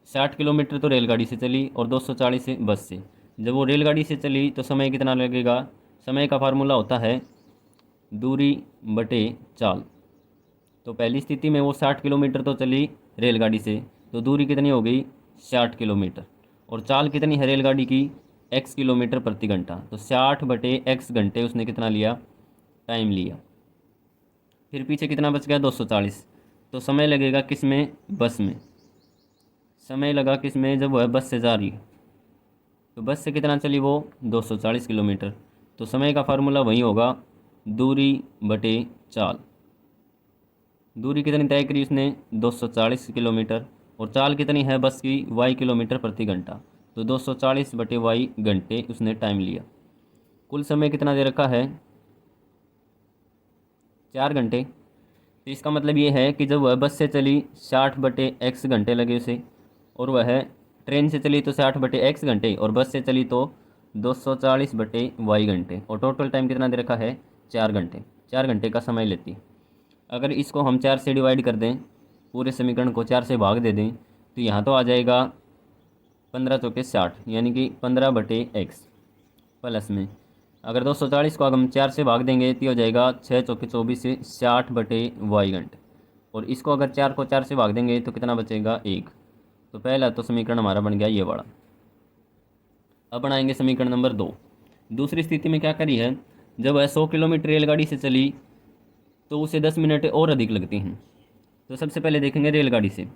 60 किलोमीटर तो रेलगाड़ी से चली और 240 से बस से। जब वो रेलगाड़ी से चली तो समय कितना लगेगा, समय का फार्मूला होता है दूरी बटे चाल। तो पहली स्थिति में वो 60 किलोमीटर तो चली रेलगाड़ी से, तो दूरी कितनी हो गई 60 किलोमीटर। और चाल कितनी है रेलगाड़ी की x किलोमीटर प्रति घंटा। तो 60/x घंटे उसने कितना लिया टाइम लिया। फिर पीछे कितना बच गया 240। तो समय लगेगा किस में बस में, समय लगा किस में जब वह बस से जा रही है। तो बस से कितना चली वो 240 किलोमीटर। तो समय का फार्मूला वही होगा दूरी बटे चाल। दूरी कितनी तय करी उसने 240 किलोमीटर और चाल कितनी है बस की y किलोमीटर प्रति घंटा। तो 240/y घंटे उसने टाइम लिया। कुल समय कितना दे रखा है 4 घंटे। तो इसका मतलब ये है कि जब वह बस से चली 60/x घंटे लगे उसे, और वह ट्रेन से चली तो 60/x घंटे और बस से चली तो 240/y घंटे। और टोटल टाइम कितना दे रखा है 4 घंटे। 4 घंटे का समय लेती। अगर इसको हम 4 से डिवाइड कर दें, पूरे समीकरण को 4 से भाग दे दें, तो यहाँ तो आ जाएगा 15 चौके 60 यानी कि 15/x प्लस में अगर 240 को हम 4 से भाग देंगे तो हो जाएगा 6 चौके 24 से 60/y घंटे। और इसको अगर 4 को 4 से भाग देंगे तो कितना बचेगा 1। तो पहला तो समीकरण हमारा बन गया ये वाला। अब बनाएंगे समीकरण नंबर 2। दूसरी स्थिति में क्या करी है, जब वह 100 किलोमीटर रेलगाड़ी से चली तो उसे 10 मिनट और अधिक लगती हैं। तो सबसे पहले देखेंगे रेलगाड़ी से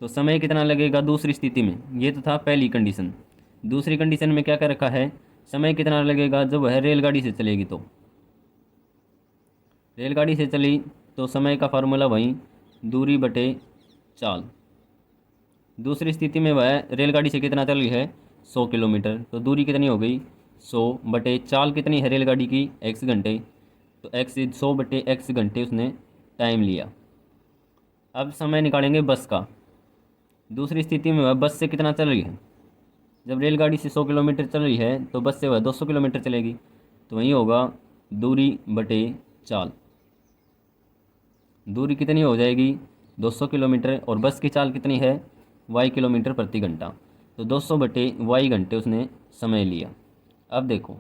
तो समय कितना लगेगा दूसरी स्थिति में। ये तो था पहली कंडीशन। दूसरी कंडीशन में क्या कर रखा है, समय कितना लगेगा जब वह रेलगाड़ी से चलेगी। तो रेलगाड़ी से चली तो समय का फार्मूला वही दूरी बटे चाल। दूसरी स्थिति में वह रेलगाड़ी से कितना चल रही है 100 किलोमीटर। तो दूरी कितनी हो गई 100/चाल कितनी है रेलगाड़ी की x घंटे। तो x 100/x घंटे उसने टाइम लिया। अब समय निकालेंगे बस का। दूसरी स्थिति में वह बस से कितना चल रही है, जब रेलगाड़ी से 100 किलोमीटर चल रही है तो बस से वह 200 किलोमीटर चलेगी। तो वही होगा दूरी बटे चाल। दूरी कितनी हो जाएगी 200 किलोमीटर और बस की चाल कितनी है y किलोमीटर प्रति घंटा। तो 200/y घंटे उसने समय लिया। अब देखो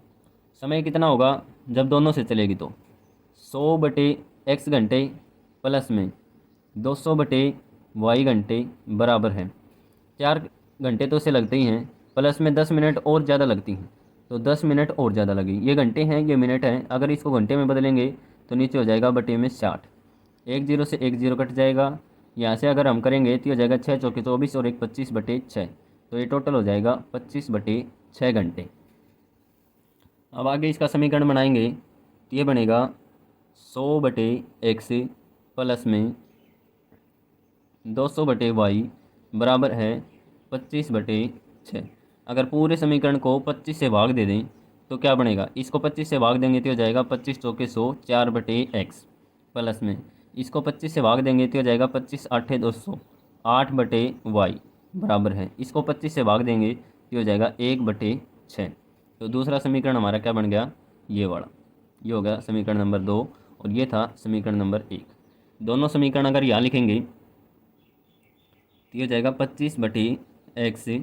समय कितना होगा जब दोनों से चलेगी। तो 100/x घंटे प्लस में 200/y घंटे बराबर है 4 घंटे तो उसे लगते ही हैं, प्लस में 10 मिनट और ज़्यादा लगती हैं। तो 10 मिनट और ज़्यादा लगी। ये घंटे हैं ये मिनट हैं, अगर इसको घंटे में बदलेंगे तो नीचे हो जाएगा बटे में 60। एक जीरो से एक जीरो कट जाएगा। यहाँ से अगर हम करेंगे तो हो जाएगा 6 चौके 24 और एक 25/6, तो ये टोटल हो जाएगा 25/6 घंटे। अब आगे इसका समीकरण बनाएंगे तो ये बनेगा 100/x प्लस में 200/y बराबर है 25/6। अगर पूरे समीकरण को 25 से भाग दे दें तो क्या बनेगा, इसको 25 से भाग देंगे तो हो जाएगा 25 चौके 100 4/x प्लस में इसको 25 से भाग देंगे तो हो जाएगा 25 आठे 200 8/y बराबर है, इसको 25 से भाग देंगे तो हो जाएगा 1/6। तो दूसरा समीकरण हमारा क्या बन गया, ये वाला, ये हो गया समीकरण नंबर 2 और ये था समीकरण नंबर 1। दोनों समीकरण अगर यहाँ लिखेंगे तो ये हो जाएगा 25/x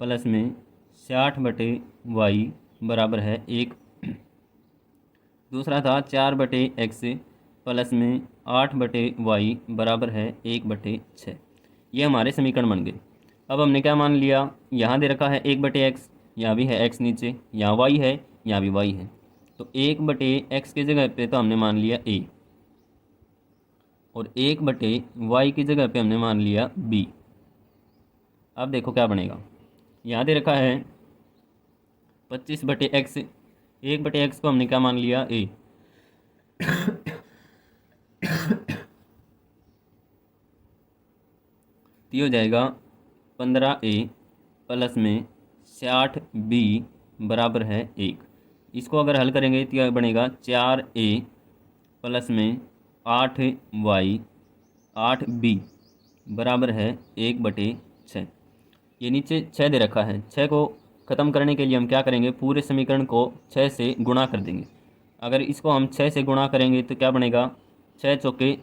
प्लस में 60/y बराबर है 1। दूसरा था 4/x प्लस में 8/y बराबर है 1/6। ये हमारे समीकरण बन गए। अब हमने क्या मान लिया, यहाँ दे रखा है 1/x, यहाँ भी है x नीचे, यहाँ y है, यहाँ भी y है, तो 1/x की जगह पे तो हमने मान लिया a और 1/y की जगह पे हमने मान लिया b। अब देखो क्या बनेगा, यहाँ दे रखा है 25/x, 1/x को हमने क्या मान लिया a, तो ये हो जाएगा 15a प्लस में 60b बराबर है 1। इसको अगर हल करेंगे तो यह बनेगा 4a प्लस में 8y 8b बराबर है 1/6। ये नीचे 6 दे रखा है, 6 को ख़त्म करने के लिए हम क्या करेंगे, पूरे समीकरण को 6 से गुणा कर देंगे। अगर इसको हम 6 से गुणा करेंगे तो क्या बनेगा, 6 चौके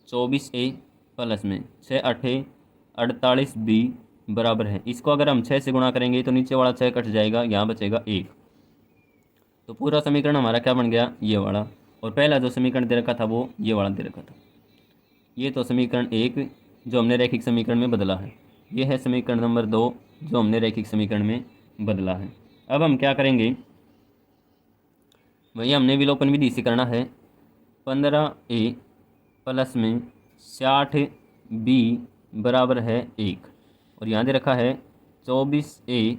24a प्लस में 6 आठे 48b बराबर है, इसको अगर हम 6 से गुणा करेंगे तो नीचे वाला 6 कट जाएगा, यहाँ बचेगा 1। तो पूरा समीकरण हमारा क्या बन गया, ये वाला, और पहला जो समीकरण दे रखा था वो ये वाला दे रखा था। ये तो समीकरण 1 जो हमने रैखिक समीकरण में बदला है, ये है समीकरण नंबर 2 जो हमने रैखिक समीकरण में बदला है। अब हम क्या करेंगे, भैया हमने विलोपन विधि से करना है। 15a प्लस में 60b बराबर है 1 और यहाँ दे रखा है 24a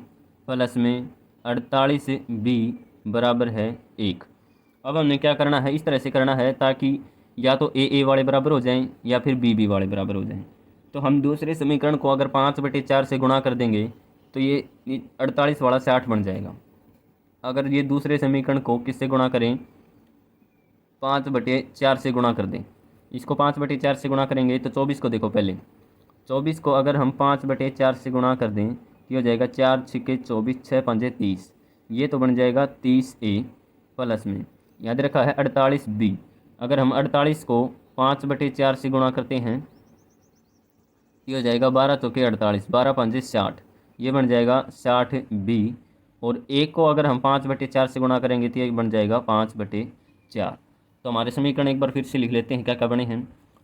प्लस में 48b बराबर है 1। अब हमने क्या करना है, इस तरह से करना है ताकि या तो ए वाले बराबर हो जाएं या फिर बी वाले बराबर हो जाएं। तो हम दूसरे समीकरण को अगर 5/4 से गुणा कर देंगे तो ये 48 वाला 60 बन जाएगा। अगर ये दूसरे समीकरण को किससे गुणा करें, 5/4 से गुणा कर दें, इसको 5/4 से गुणा करेंगे तो 24 को देखो, पहले 24 को अगर हम 5/4 से गुणा कर दें तो हो जाएगा 4 छिके 24 6 पंजे 30, ये तो बन जाएगा 30a प्लस में याद रखा है 48b। अगर हम 48 को 5/4 से गुणा करते हैं ये हो जाएगा 12 चौके 48 12 पंजे 60, ये बन जाएगा 60b। और एक को अगर हम 5/4 से गुणा करेंगे तो ये बन जाएगा 5/4। तो हमारे समीकरण एक बार फिर से लिख लेते हैं क्या क्या बने हैं।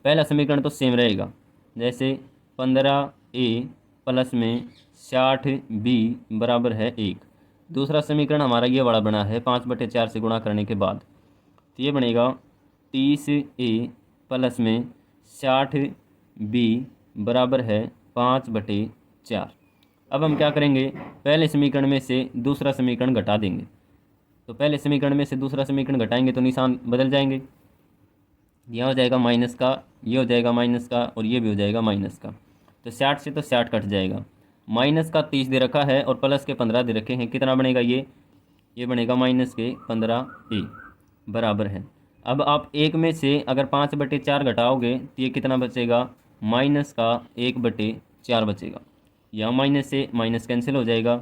पहला समीकरण तो सेम रहेगा, जैसे 15a प्लस में 60b बराबर है 1। दूसरा समीकरण हमारा ये वाला बना है 5/4 से गुणा करने के बाद, तो ये बनेगा 30a प्लस में 60b बराबर है 5/4। अब हम क्या करेंगे, पहले समीकरण में से दूसरा समीकरण घटा देंगे। तो पहले समीकरण में से दूसरा समीकरण घटाएंगे तो निशान बदल जाएंगे, यह हो जाएगा माइनस का, ये हो जाएगा माइनस का और ये भी हो जाएगा माइनस का। तो 60 से तो 60 कट जाएगा, माइनस का 30 दे रखा है और प्लस के 15 दे रखे हैं, कितना बनेगा ये बनेगा माइनस के 15a बराबर है। अब आप एक में से अगर 5/4 घटाओगे तो ये कितना बचेगा, माइनस का 1/4 बचेगा। यहाँ माइनस से माइनस कैंसिल हो जाएगा।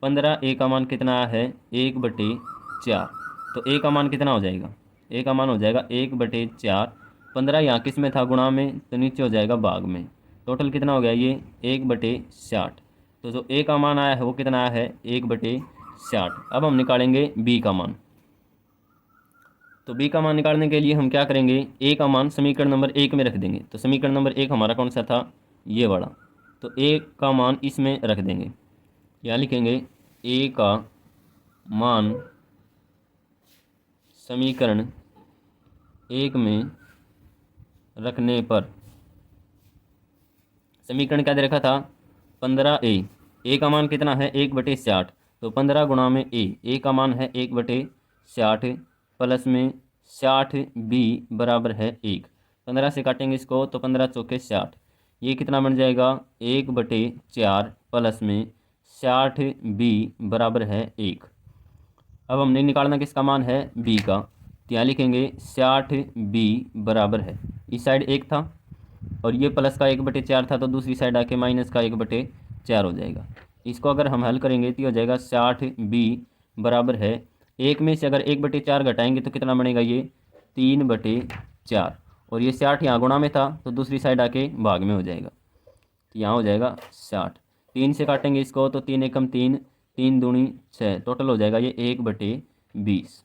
15a का मान कितना है 1/4, तो a का मान कितना हो जाएगा, a का मान हो जाएगा 1/4। 15 यहाँ किस में था, गुणा में, तो नीचे हो जाएगा भाग में। टोटल कितना हो गया ये 1/60। तो जो a का मान आया है वो कितना आया है 1/60। अब हम निकालेंगे b का मान। तो b का मान निकालने के लिए हम क्या करेंगे, a का मान समीकरण नंबर 1 में रख देंगे। तो समीकरण नंबर 1 हमारा कौन सा था, ये वाला, तो a का मान इसमें रख देंगे। यहाँ लिखेंगे a का मान समीकरण 1 में रखने पर समीकरण क्या दे रखा था 15a। ए का मान कितना है 1/60, तो 15 गुणा में ए का मान है 1/60 प्लस में 60b बराबर है 1। 15 से काटेंगे इसको तो 15 चौके 60, ये कितना बन जाएगा 1/4 प्लस में 60b बराबर है 1। अब हमने निकालना किसका मान है b का, तो यहाँ लिखेंगे 60b बराबर है, इस साइड 1 था और ये प्लस का 1/4 था, तो दूसरी साइड आके माइनस का 1/4 हो जाएगा। इसको अगर हम हल करेंगे तो हो जाएगा 60b बराबर है, एक में से अगर 1/4 घटाएंगे तो कितना बनेगा ये 3/4, और ये 60 यहाँ गुणा में था तो दूसरी साइड आके भाग में हो जाएगा, तो यहाँ हो जाएगा 60। 3 से काटेंगे इसको तो 3 एकम 3, 3 दूनी 6, टोटल हो जाएगा ये 1/20।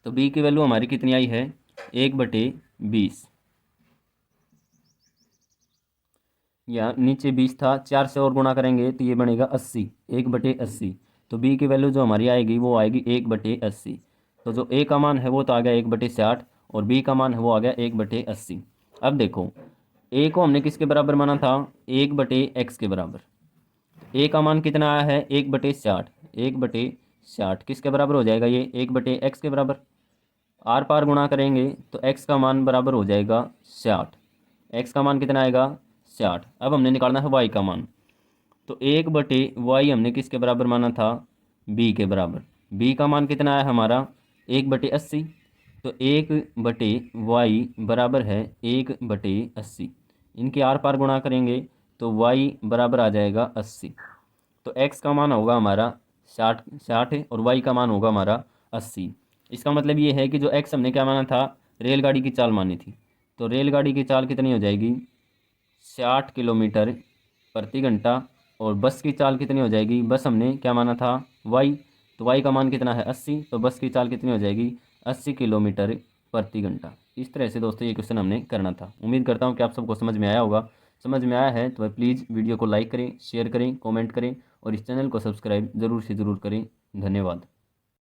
तो b की वैल्यू हमारी कितनी आई है 1/20। या नीचे 20 था, 4 से और गुणा करेंगे तो ये बनेगा 80, 1/80। तो b की वैल्यू जो हमारी आएगी वो आएगी 1/80। तो जो a का मान है वो तो आ गया 1/60 और b का मान है वो आ गया 1/80। अब देखो a को हमने किसके बराबर माना था 1/x के बराबर। a का मान कितना आया है 1/60, 1/60 किसके बराबर हो जाएगा ये 1/x के बराबर। आर पार गुणा करेंगे तो x का मान बराबर हो जाएगा 60, x का मान कितना आएगा 60। अब हमने निकालना है y का मान, तो 1/y हमने किसके बराबर माना था b के बराबर। b का मान कितना आया हमारा 1/80, तो 1/y बराबर है 1/80। इनके आर पार गुणा करेंगे तो y बराबर आ जाएगा 80। तो x का मान होगा हमारा 60 और y का मान होगा हमारा 80। इसका मतलब ये है कि जो x हमने क्या माना था रेलगाड़ी की चाल मानी थी, तो रेलगाड़ी की चाल कितनी हो जाएगी 60 किलोमीटर प्रति घंटा, और बस की चाल कितनी हो जाएगी, बस हमने क्या माना था y, तो y का मान कितना है 80, तो बस की चाल कितनी हो जाएगी 80 किलोमीटर प्रति घंटा। इस तरह से दोस्तों ये क्वेश्चन हमने करना था। उम्मीद करता हूँ कि आप सबको समझ में आया होगा। समझ में आया है तो प्लीज़ वीडियो को लाइक करें, शेयर करें, कमेंट करें और इस चैनल को सब्सक्राइब ज़रूर से ज़रूर करें। धन्यवाद।